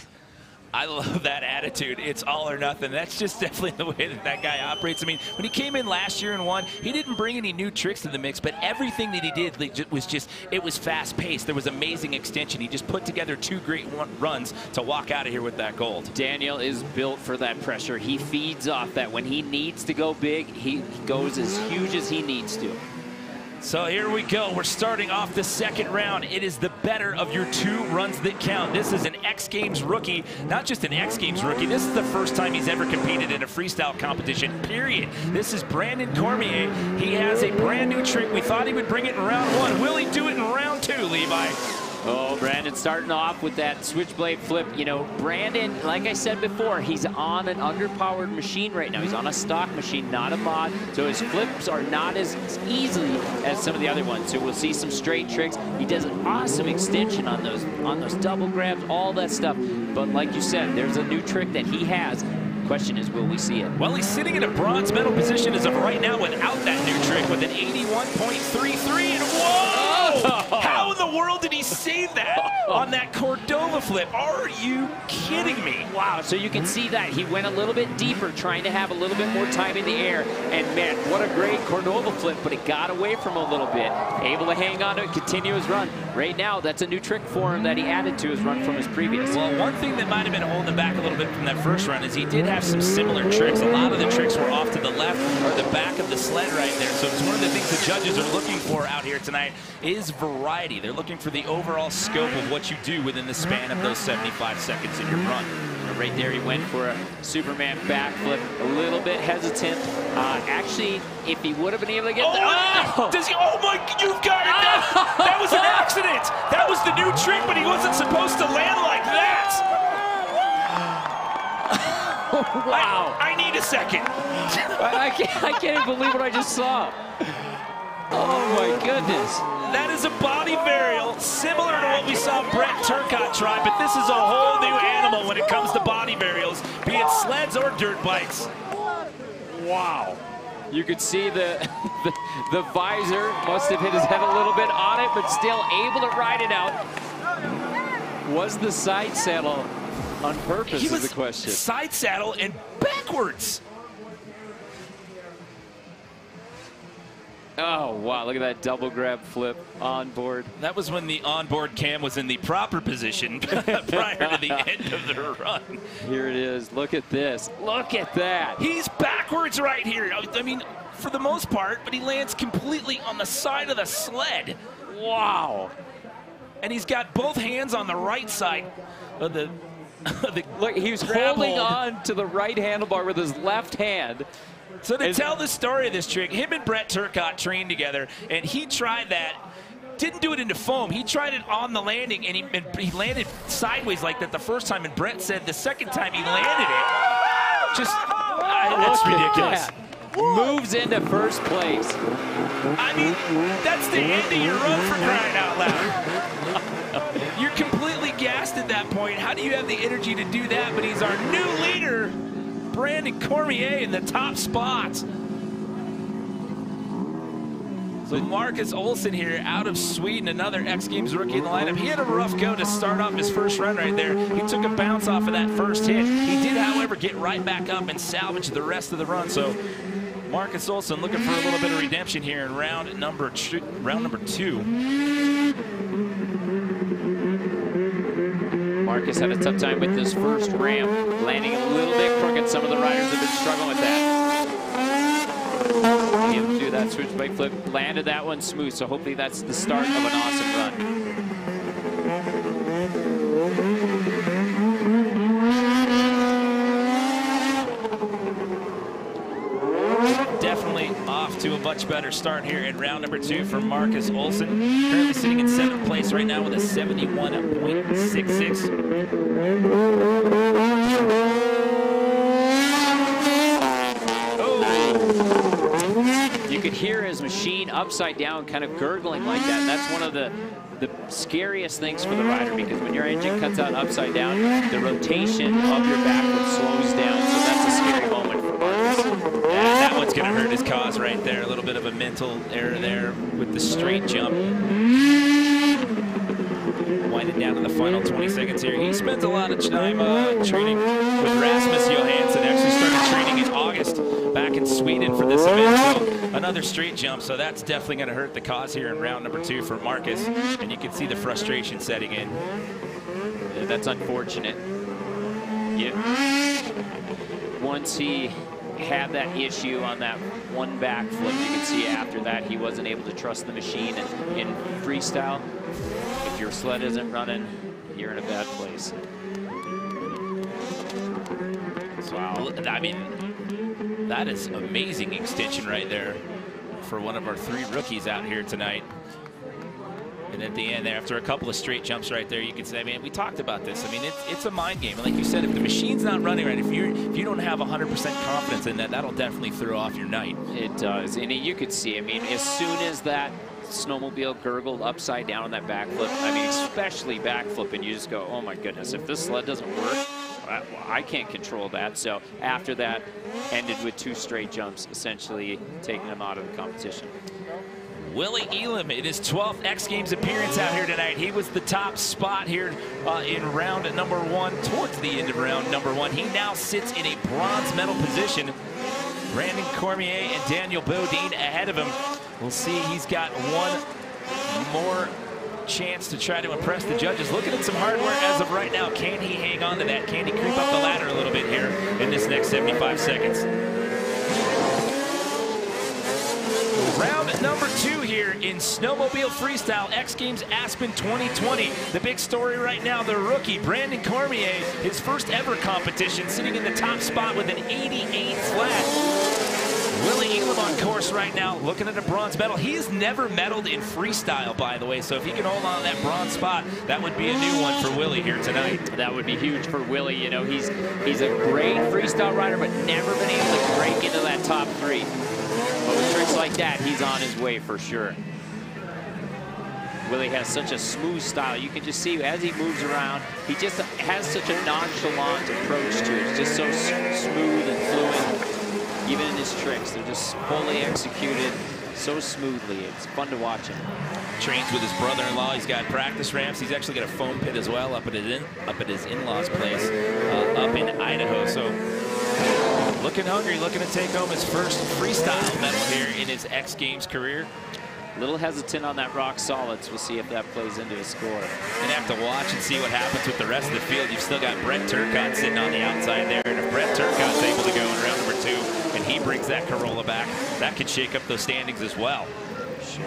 I love that attitude. It's all or nothing. That's just definitely the way that that guy operates. I mean, when he came in last year and won, he didn't bring any new tricks to the mix, but everything that he did was just, it was fast-paced. There was amazing extension. He just put together 2 great runs to walk out of here with that gold. Daniel is built for that pressure. He feeds off that. When he needs to go big, he goes as huge as he needs to. So here we go. We're starting off the second round. It is the better of your 2 runs that count. This is an X Games rookie, not just an X Games rookie. This is the first time he's ever competed in a freestyle competition, period. This is Brandon Cormier. He has a brand new trick. We thought he would bring it in round 1. Will he do it in round 2, Levi? Oh, Brandon starting off with that switchblade flip. You know, Brandon, like I said before, he's on an underpowered machine right now. He's on a stock machine, not a mod. So his flips are not as easily as some of the other ones. So we'll see some straight tricks. He does an awesome extension on those double grabs, all that stuff. But like you said, there's a new trick that he has. Question is, will we see it? Well, he's sitting in a bronze medal position as of right now without that new trick with an 81.33. And whoa! How in the world did he save that on that Cordova flip? Are you kidding me? Wow, so you can see that. He went a little bit deeper, trying to have a little bit more time in the air. And man, what a great Cordova flip, but it got away from him a little bit. Able to hang on to it, continue his run. Right now, that's a new trick for him that he added to his run from his previous. Well, one thing that might have been holding him back a little bit from that first run is he did have some similar tricks. A lot of the tricks were off to the left or the back of the sled right there. So it's one of the things the judges are looking for out here tonight is variety. They're looking for the overall scope of what you do within the span of those 75 seconds in your run. Right there, he went for a Superman backflip, a little bit hesitant. Actually, if he would have been able to get oh my, you've got it! That was an accident! That was the new trick, but he wasn't supposed to land like that! Wow. I need a second. I can't even believe what I just saw. Oh my goodness. That is a body varial similar to what we saw Brett Turcotte try, but this is a whole new animal when it comes to body varials, be it sleds or dirt bikes. Wow. You could see the visor must have hit his head a little bit on it, but still able to ride it out. Was the side saddle on purpose is the question. Side saddle and backwards. Oh, wow, look at that double grab flip on board. That was when the onboard cam was in the proper position prior to the end of the run. Here it is. Look at this. Look at that. He's backwards right here. I mean, for the most part, but he lands completely on the side of the sled. Wow. And he's got both hands on the right side of the look, he was holding on to the right handlebar with his left hand. So to tell the story of this trick, him and Brett Turcotte trained together, and he tried that. Didn't do it into foam. He tried it on the landing, and he landed sideways like that the first time, and Brett said the second time he landed it, just, it's ridiculous. Moves into first place. I mean, that's the end of your run for crying out loud. You're completely gassed at that point. How do you have the energy to do that? But he's our new leader, Brandon Cormier, in the top spot. So Marcus Olsson here out of Sweden, another X Games rookie in the lineup. He had a rough go to start off his first run right there. He took a bounce off of that first hit. He did, however, get right back up and salvage the rest of the run. So Marcus Olsson looking for a little bit of redemption here in round number two. Marcus had a tough time with this first ramp, landing a little bit crooked. Some of the riders have been struggling with that. Able to do that switch bike flip, landed that one smooth, so hopefully that's the start of an awesome run. Definitely off to a much better start here in round number 2 for Marcus Olsson. Currently sitting in 7th place right now with a 71.66. You could hear his machine upside down kind of gurgling like that. And that's one of the scariest things for the rider, because when your engine cuts out upside down, the rotation of your backwood slows down. So that's a scary moment for Marcus. Yeah, that one's going to hurt his cause right there. A little bit of a mental error there with the straight jump. Winding down to the final 20 seconds here. He spends a lot of time training with Rasmus Johansson. Actually started training in August back in Sweden for this event. So another straight jump. So that's definitely going to hurt the cause here in round number 2 for Marcus. And you can see the frustration setting in. Yeah, that's unfortunate. Yeah. Once he had that issue on that one backflip, you can see after that he wasn't able to trust the machine. And in freestyle, if your sled isn't running, you're in a bad place. Wow. I mean, that is amazing extension right there for one of our 3 rookies out here tonight. And at the end there, after a couple of straight jumps right there, you can say, man, we talked about this. I mean, it's a mind game. And like you said, if the machine's not running right, if you don't have 100% confidence in that, that'll definitely throw off your night. It does. And you could see, I mean, as soon as that snowmobile gurgled upside down on that backflip, I mean, especially backflip, and you just go, oh my goodness, if this sled doesn't work, I can't control that. So after that, ended with 2 straight jumps, essentially taking him out of the competition. Willie Elam in his 12th X Games appearance out here tonight. He was the top spot here in round number 1, towards the end of round number 1. He now sits in a bronze medal position. Brandon Cormier and Daniel Bodine ahead of him. We'll see, he's got one more chance to try to impress the judges. Looking at some hardware as of right now. Can he hang on to that? Can he creep up the ladder a little bit here in this next 75 seconds? Round number 2 here in Snowmobile Freestyle X Games Aspen 2020. The big story right now, the rookie Brandon Cormier, his first ever competition, sitting in the top spot with an 88 flat. Willie Elam on course right now, looking at a bronze medal. He's never medaled in freestyle, by the way, so if he can hold on to that bronze spot, that would be a new one for Willie here tonight. That would be huge for Willie. You know, he's a great freestyle rider, but never been able to break into that top 3. But with tricks like that, he's on his way for sure. Willie has such a smooth style. You can just see as he moves around, he just has such a nonchalant approach to it. It's just so smooth and fluid. Even in his tricks, they're just fully executed so smoothly. It's fun to watch him. Trains with his brother-in-law. He's got practice ramps. He's actually got a foam pit as well up at his in-laws' place up in Idaho. So looking hungry, looking to take home his first freestyle medal here in his X Games career. A little hesitant on that rock solid, so we'll see if that plays into his score. Gonna have to watch and see what happens with the rest of the field. You've still got Brett Turcotte sitting on the outside there, and if Brett Turcotte's able to go in round number 2 and he brings that Corolla back, that could shake up those standings as well. Sure.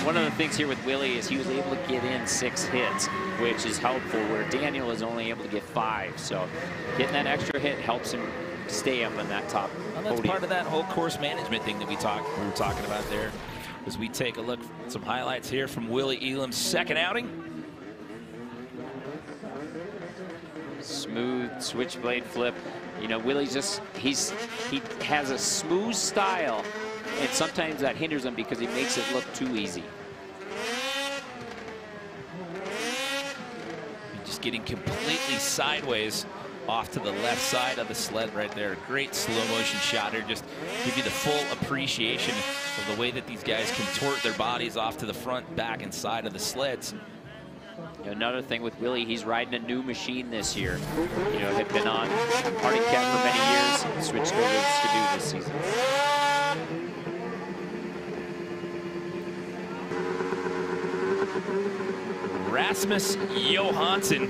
One of the things here with Willie is he was able to get in 6 hits, which is helpful, where Daniel is only able to get 5. So getting that extra hit helps him stay up in that top Well, that's part of that whole course management thing that we were talking about there. As we take a look at some highlights here from Willie Elam's second outing. Smooth switchblade flip. You know, Willie's just, he has a smooth style, and sometimes that hinders him because he makes it look too easy. Just getting completely sideways off to the left side of the sled right there. Great slow motion shot here. Just give you the full appreciation of the way that these guys contort their bodies off to the front, back, and side of the sleds. Another thing with Willie, he's riding a new machine this year. You know, had been on Arctic Cat for many years, switched over to Skidoo this season. Rasmus Johansson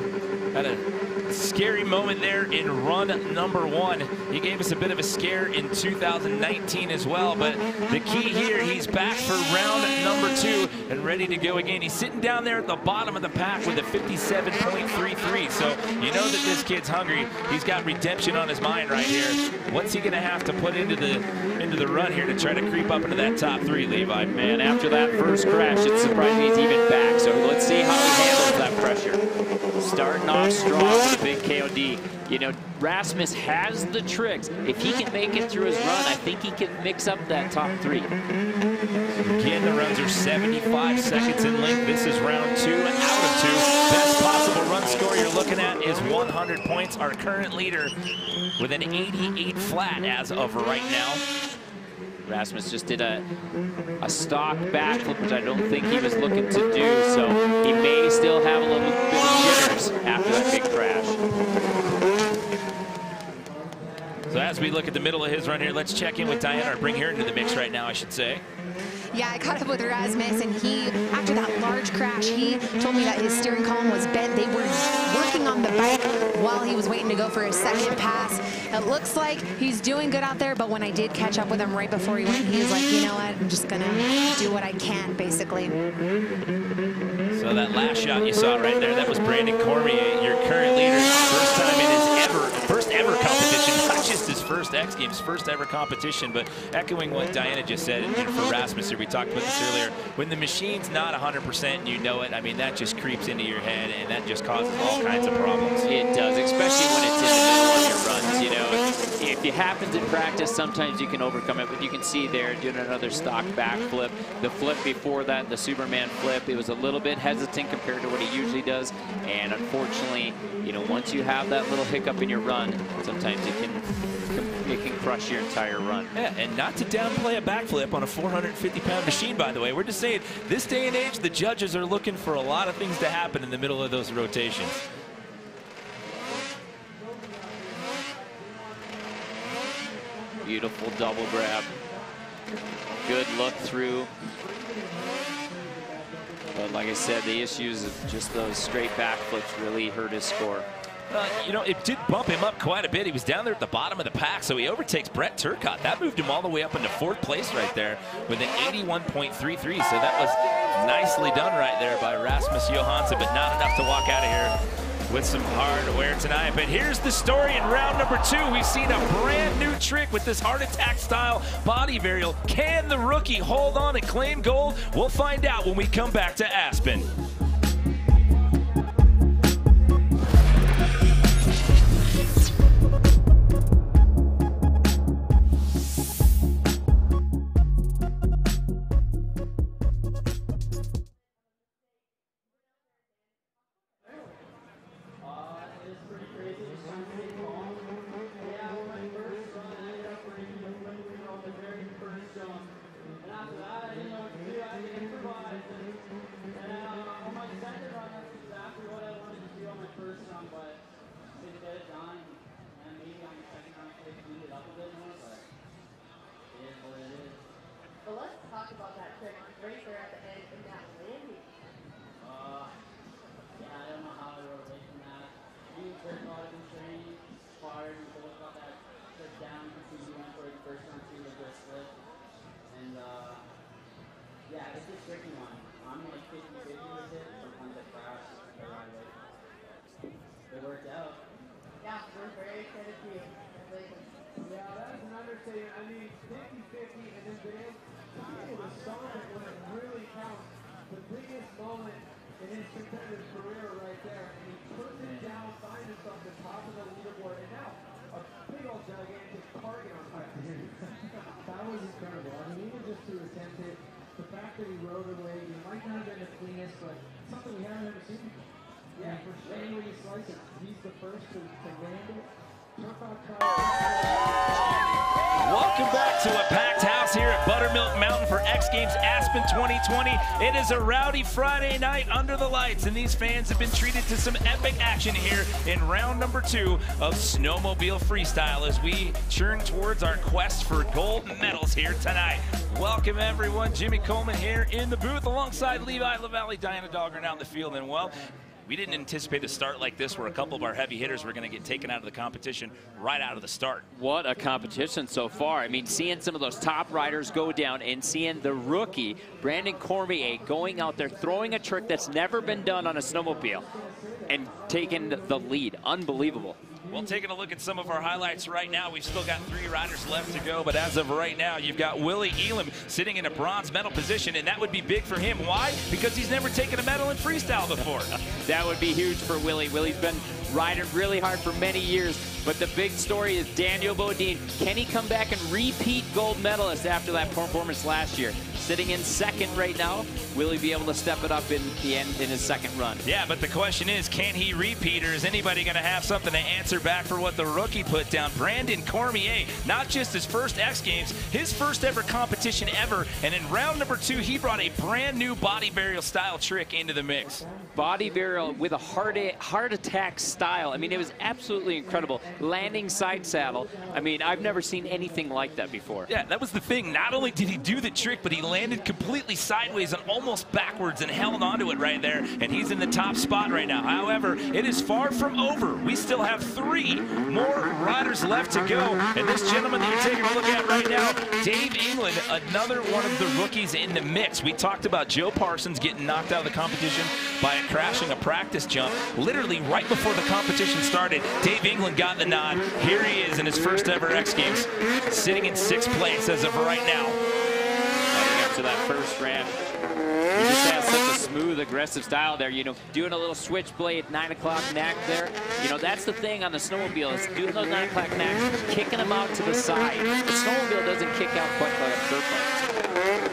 had a scary moment there in run number 1. He gave us a bit of a scare in 2019 as well, but the key here, he's back for round number 2 and ready to go again. He's sitting down there at the bottom of the pack with a 57.33, so you know that this kid's hungry. He's got redemption on his mind right here. What's he gonna have to put into the run here to try to creep up into that top 3, Levi? Man, after that first crash, it's surprising he's even back, so let's see how he handles that pressure. Starting off strong with a big KOD. You know, Rasmus has the tricks. If he can make it through his run, I think he can mix up that top 3. Again, the runs are 75 seconds in length. This is round 2 out of 2. Best possible run score you're looking at is 100 points. Our current leader with an 88 flat as of right now. Rasmus just did a stock backflip, which I don't think he was looking to do, so he may still have a little bit of jitters after that big crash. So as we look at the middle of his run here, let's check in with Diana, or bring her into the mix right now, I should say. Yeah, I caught up with Rasmus, and he, after that large crash, he told me that his steering column was bent. They were working on the bike while he was waiting to go for his second pass. It looks like he's doing good out there, but when I did catch up with him right before he went, he was like, you know what, I'm just gonna do what I can, basically. So that last shot you saw right there, that was Brandon Cormier, your current leader, first time in his first ever competition, not just his first X Games, first ever competition, but echoing what Diana just said, and for Rasmus here, we talked about this earlier, when the machine's not 100%, you know it, I mean, that just creeps into your head, and that just causes all kinds of problems. It does, especially when it's in the middle of your runs, you know. If it happens in practice, sometimes you can overcome it, but you can see there doing another stock backflip. The flip before that, the Superman flip, it was a little bit hesitant compared to what he usually does, and unfortunately, you know, once you have that little hiccup in your run, sometimes it can crush your entire run. Yeah, and not to downplay a backflip on a 450-pound machine, by the way. We're just saying, this day and age, the judges are looking for a lot of things to happen in the middle of those rotations. Beautiful double grab. Good look through. But like I said, the issues of just those straight backflips really hurt his score. You know, it did bump him up quite a bit. He was down there at the bottom of the pack, so he overtakes Brett Turcotte. That moved him all the way up into 4th place right there with an 81.33. So that was nicely done right there by Rasmus Johansson, but not enough to walk out of here with some hard wear tonight. But here's the story in round number 2. We've seen a brand new trick with this heart attack style body varial. Can the rookie hold on and claim gold? We'll find out when we come back to Aspen. But let's talk about that trick right there at the end in that landing. Yeah, I don't know how I wrote away from that. Me and Kurt got in training, sparred, and both got that trick down because he went for his first one too with a slip. And yeah, it's a tricky one. I'm like 50-50 with it. Sometimes I crash the right way. It worked out. Yeah, we're very excited for you. Yeah, that's an understatement. I mean, 50-50 and then being able to stop it when it really counts. The biggest moment in his competitive career right there. And he puts it down, finds himself at the top of the leaderboard, and now a big old gigantic target on fire. That was incredible. I mean, even just to attempt it, the fact that he rode away, he might not have been the cleanest, but something we haven't ever seen before. And for any way you slice it, he's the first to land it. Turcotte Welcome back to a packed house here at Buttermilk Mountain for X Games Aspen 2020. It is a rowdy Friday night under the lights, and these fans have been treated to some epic action here in round number 2 of Snowmobile Freestyle as we churn towards our quest for gold medals here tonight. Welcome everyone, Jimmy Coleman here in the booth alongside Levi LaValle, Diana Dahlgren out in the field, and well, we didn't anticipate a start like this where a couple of our heavy hitters were going to get taken out of the competition right out of the start. What a competition so far. I mean, seeing some of those top riders go down and seeing the rookie, Brandon Cormier, going out there, throwing a trick that's never been done on a snowmobile and taking the lead. Unbelievable. Well, taking a look at some of our highlights right now, we've still got 3 riders left to go, but as of right now, you've got Willie Elam sitting in a bronze medal position, and that would be big for him. Why? Because he's never taken a medal in freestyle before. That would be huge for Willie. Willie's been riding really hard for many years, but the big story is Daniel Bodine. Can he come back and repeat gold medalist after that performance last year? Sitting in second right now, will he be able to step it up in the end in his second run? Yeah, but the question is, can he repeat, or is anybody going to have something to answer back for what the rookie put down? Brandon Cormier, not just his first X Games, his first ever competition ever, and in round number 2, he brought a brand new body burial style trick into the mix. Body burial with a heart attack style. I mean, it was absolutely incredible. Landing side saddle. I mean, I've never seen anything like that before. Yeah, that was the thing. Not only did he do the trick, but he landed completely sideways and almost backwards and held onto it right there, and he's in the top spot right now. However, it is far from over. We still have 3 more riders left to go, and this gentleman that you're taking a look at right now, Dave England, another one of the rookies in the mix. We talked about Joe Parsons getting knocked out of the competition by crashing a practice jump. Literally right before the competition started, Dave England got the nod. Here he is in his first ever X Games, sitting in 6th place as of right now. Heading up to that first ramp. He just has such a smooth, aggressive style there, you know, doing a little switchblade 9 o'clock knack there. You know, that's the thing on the snowmobile, is doing those 9 o'clock knacks, kicking them out to the side. The snowmobile doesn't kick out quite like a dirt bike.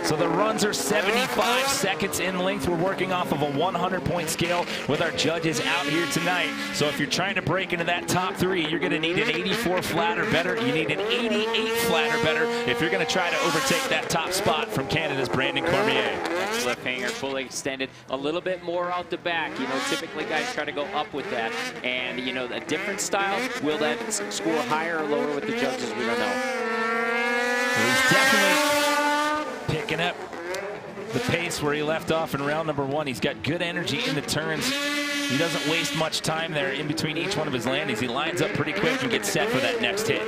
So the runs are 75 seconds in length. We're working off of a 100-point scale with our judges out here tonight. So if you're trying to break into that top 3, you're going to need an 84 flat or better. You need an 88 flat or better if you're going to try to overtake that top spot from Canada's Brandon Cormier. Left hanger fully extended, a little bit more out the back. You know, typically guys try to go up with that. And, you know, a different style, will that score higher or lower with the judges? We don't know. He's definitely picking up the pace where he left off in round number 1. He's got good energy in the turns. He doesn't waste much time there in between each one of his landings. He lines up pretty quick and gets set for that next hit.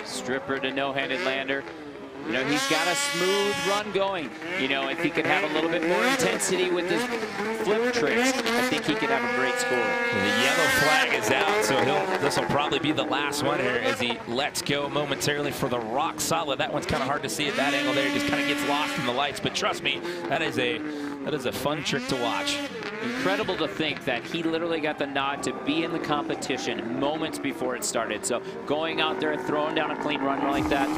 Stripper to no-handed lander. You know, he's got a smooth run going. You know, if he could have a little bit more intensity with his flip tricks, I think he could have a great score. Well, the yellow flag is out, so this will probably be the last one here as he lets go momentarily for the rock solid. That one's kind of hard to see at that angle there. He just kind of gets lost in the lights, but trust me, that is a fun trick to watch. Incredible to think that he literally got the nod to be in the competition moments before it started. So going out there and throwing down a clean run like that,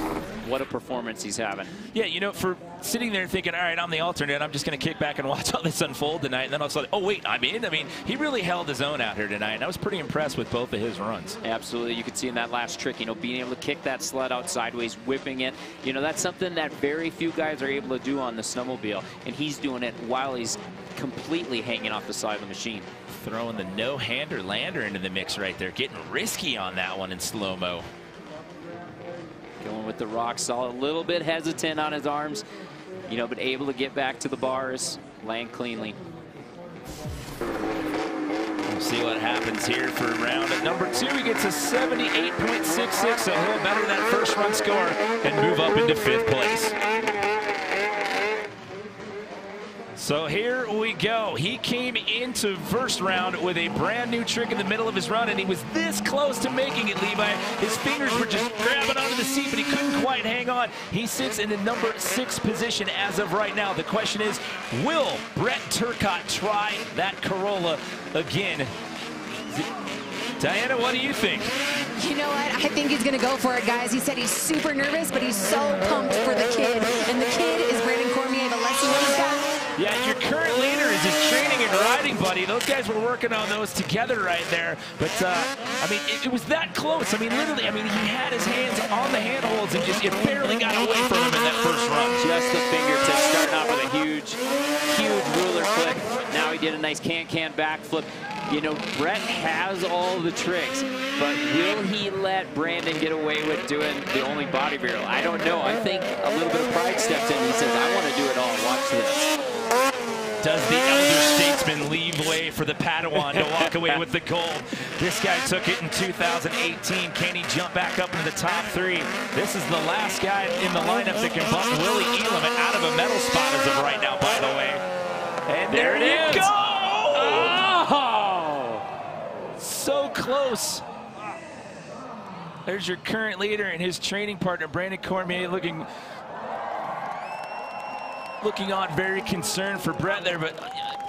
what a performance he's having. Yeah, you know, for sitting there thinking, all right, I'm the alternate, I'm just going to kick back and watch all this unfold tonight, and then all of a sudden, oh wait, I'm in. I mean, he really held his own out here tonight, and I was pretty impressed with both of his runs. Absolutely. You could see in that last trick, you know, being able to kick that sled out sideways, whipping it. You know, that's something that very few guys are able to do on the snowmobile, and he's doing it while he's completely hanging off the side of the machine. Throwing the no-hander lander into the mix right there, getting risky on that one in slow-mo. Going with the rock solid, a little bit hesitant on his arms, you know, but able to get back to the bars, land cleanly. We'll see what happens here for round number 2. He gets a 78.66, so he'll better that first run score and move up into 5th place. So here we go. He came into first round with a brand new trick in the middle of his run, and he was this close to making it, Levi. His fingers were just grabbing onto the seat, but he couldn't quite hang on. He sits in the number 6 position as of right now. The question is, will Brett Turcotte try that Corolla again? Diana, what do you think? You know what? I think he's going to go for it, guys. He said he's super nervous, but he's so pumped for the kid. And the kid is Brandon Cormier. Yeah, your current leader is his training and riding buddy. Those guys were working on those together right there. But, I mean, it was that close. I mean, literally, I mean, he had his hands on the handholds and just, it barely got away from him in that first run. Just the fingertips, starting off with a huge ruler flip. Now he did a nice can-can backflip. You know, Brett has all the tricks, but will he let Brandon get away with doing the only body barrel? I don't know. I think a little bit of pride steps in. He says, I want to do it all. Watch this. Does the elder statesman leave way for the Padawan to walk away with the gold? This guy took it in 2018. Can he jump back up into the top 3? This is the last guy in the lineup that can bump Willie Elam out of a medal spot as of right now, by the way. And there you go! Oh! So close. There's your current leader and his training partner, Brandon Cormier, looking on very concerned for Brett there, but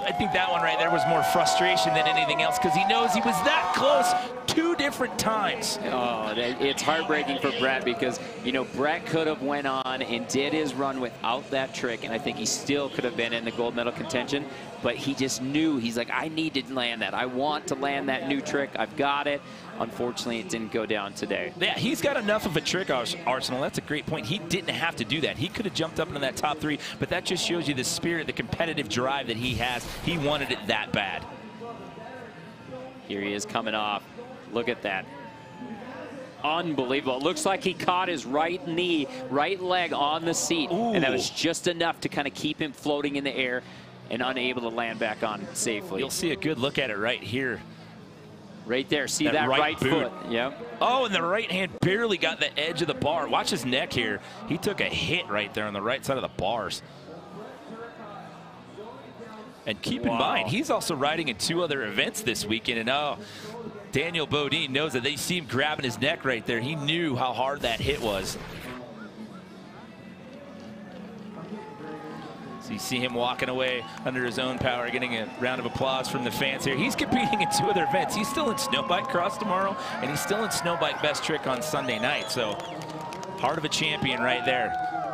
I think that one right there was more frustration than anything else because he knows he was that close 2 different times. Oh, it's heartbreaking for Brett because, you know, Brett could have went on and did his run without that trick, and I think he still could have been in the gold medal contention, but he just knew, he's like, I need to land that. I want to land that new trick. I've got it. Unfortunately, it didn't go down today. Yeah, he's got enough of a trick arsenal. That's a great point. He didn't have to do that. He could have jumped up into that top 3, but that just shows you the spirit, the competitive drive that he has. He wanted it that bad. Here he is coming off. Look at that. Unbelievable. It looks like he caught his right knee, right leg on the seat, Ooh. and that was just enough to kind of keep him floating in the air and unable to land back on safely. You'll see a good look at it right here. Right there, see that right foot. Yep. Oh, and the right hand barely got the edge of the bar. Watch his neck here. He took a hit right there on the right side of the bars. And keep in mind, he's also riding in 2 other events this weekend. And oh, Daniel Bodine knows that they see him grabbing his neck right there. He knew how hard that hit was. So you see him walking away under his own power, getting a round of applause from the fans here. He's competing in 2 other events. He's still in Snowbike Cross tomorrow, and he's still in Snowbike Best Trick on Sunday night. So heart of a champion right there.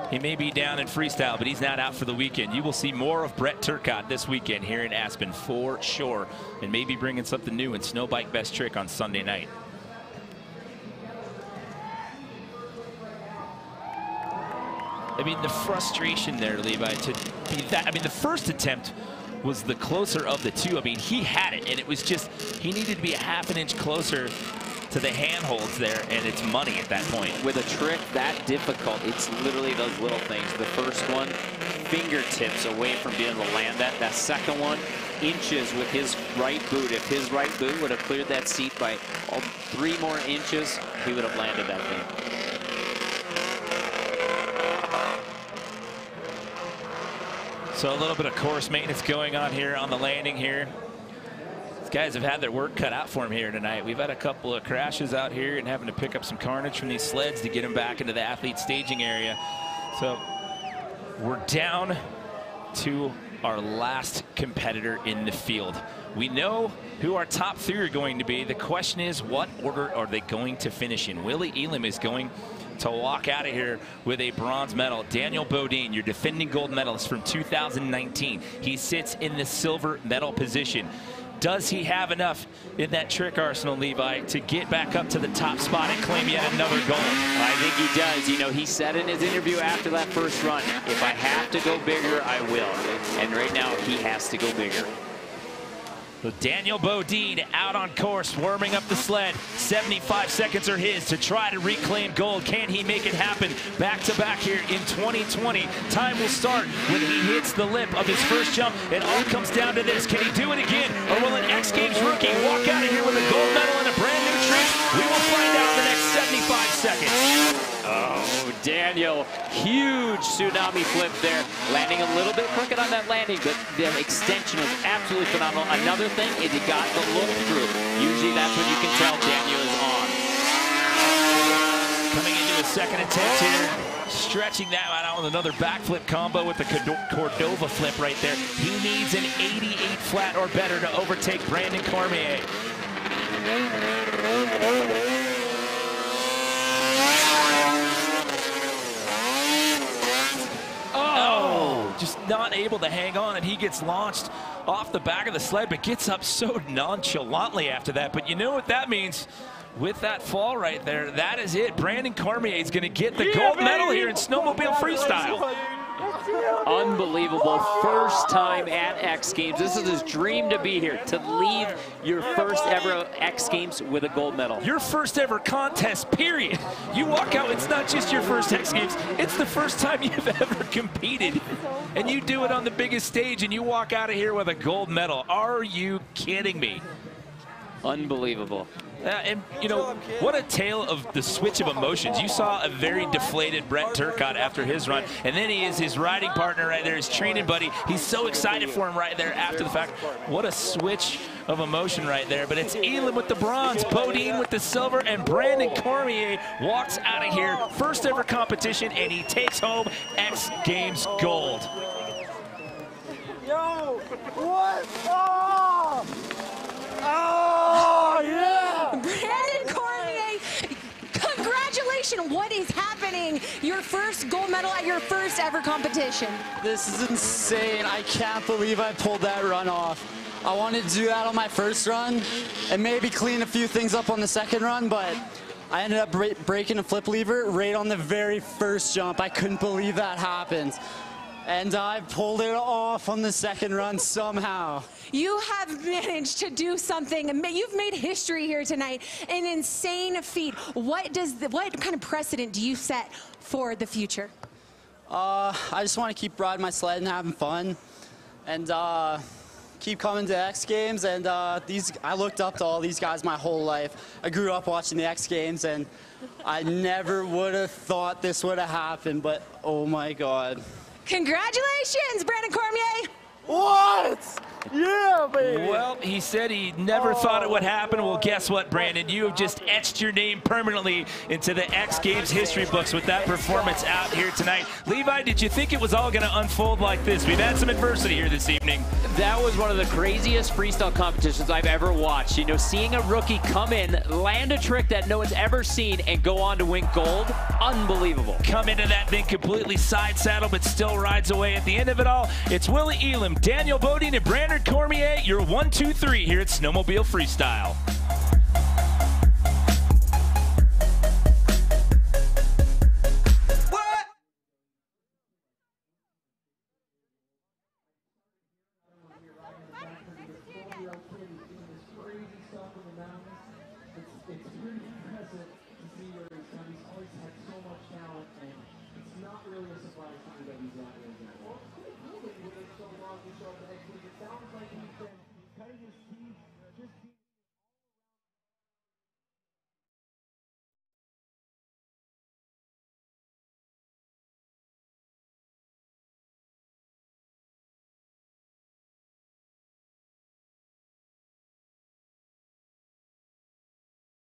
He may be down in freestyle, but he's not out for the weekend. You will see more of Brett Turcotte this weekend here in Aspen for sure, and maybe bringing something new in Snowbike Best Trick on Sunday night. I mean, the frustration there, Levi, to be that. I mean, the first attempt was the closer of the 2. I mean, he had it, and it was just, he needed to be a ½ an inch closer to the handholds there, and it's money at that point. With a trick that difficult, it's literally those little things. The first one, fingertips away from being able to land that. That second one, inches with his right boot. If his right boot would have cleared that seat by 3 more inches, he would have landed that thing. So a little bit of course maintenance going on here on the landing here. These guys have had their work cut out for them here tonight. We've had a couple of crashes out here and having to pick up some carnage from these sleds to get them back into the athlete staging area. So we're down to our last competitor in the field. We know who our top 3 are going to be. The question is, what order are they going to finish in? Willie Elam is going to walk out of here with a bronze medal. Daniel Bodine, your defending gold medalist from 2019. He sits in the silver medal position. Does he have enough in that trick arsenal, Levi, to get back up to the top spot and claim yet another gold? I think he does. You know, he said in his interview after that first run, if I have to go bigger, I will. And right now, he has to go bigger. So Daniel Bodine out on course, warming up the sled. 75 seconds are his to try to reclaim gold. Can he make it happen back-to-back here in 2020? Time will start when he hits the lip of his first jump. It all comes down to this. Can he do it again? Or will an X Games rookie walk out of here with a gold medal and a brand new trick? We will find out in the next 75 seconds. Oh, Daniel, huge tsunami flip there. Landing a little bit crooked on that landing, but the extension was absolutely phenomenal. Another thing is he got the look through. Usually that's when you can tell Daniel is on. Coming into his second attempt here, stretching that one out with another backflip combo with the Cordova flip right there. He needs an 88 flat or better to overtake Brandon Cormier. just not able to hang on, and he gets launched off the back of the sled, but gets up so nonchalantly after that. But you know what that means? With that fall right there, that is it. Brandon Cormier is going to get the gold medal here in Snowmobile Freestyle. Unbelievable. First time at X Games. This is his dream to be here, to leave your first ever X Games with a gold medal. Your first ever contest, period. You walk out, it's not just your first X Games, it's the first time you've ever competed. And you do it on the biggest stage and you walk out of here with a gold medal. Are you kidding me? Unbelievable. And, you know, what a tale of the switch of emotions. You saw a very deflated Brent Turcotte after his run, and then he is his riding partner right there, his training buddy. He's so excited for him right there after the fact. What a switch of emotion right there. But it's Elam with the bronze, Bodine with the silver, and Brandon Cormier walks out of here. First ever competition, and he takes home X Games gold. Yo, what? Oh! Oh, yeah! Brandon Cormier, congratulations. What is happening? Your first gold medal at your first ever competition. This is insane. I can't believe I pulled that run off. I wanted to do that on my first run and maybe clean a few things up on the second run, but I ended up breaking a flip lever right on the very first jump. I couldn't believe that happened. And I pulled it off on the second run somehow. You have managed to do something. You've made history here tonight. An insane feat. What kind of precedent do you set for the future? I just want to keep riding my sled and having fun, and keep coming to X Games. And I looked up to all these guys my whole life. I grew up watching the X Games, and I never would have thought this would have happened. But oh my God! Congratulations, Brandon Cormier. What? Yeah, baby. Well, he said he never thought it would happen. Well, guess what, Brandon? You have just etched your name permanently into the X Games history books with that performance out here tonight. Levi, did you think it was all going to unfold like this? We've had some adversity here this evening. That was one of the craziest freestyle competitions I've ever watched. You know, seeing a rookie come in, land a trick that no one's ever seen, and go on to win gold, unbelievable. Come into that thing completely side saddle, but still rides away at the end of it all. It's Willie Elam, Daniel Bodine, and Brandon Cormier, your 1, 2, 3 here at Snowmobile Freestyle. It's pretty impressive to see where he's come. He's always had so much talent, and it's not really a surprise to me that he's out here. Well, it's so long to show up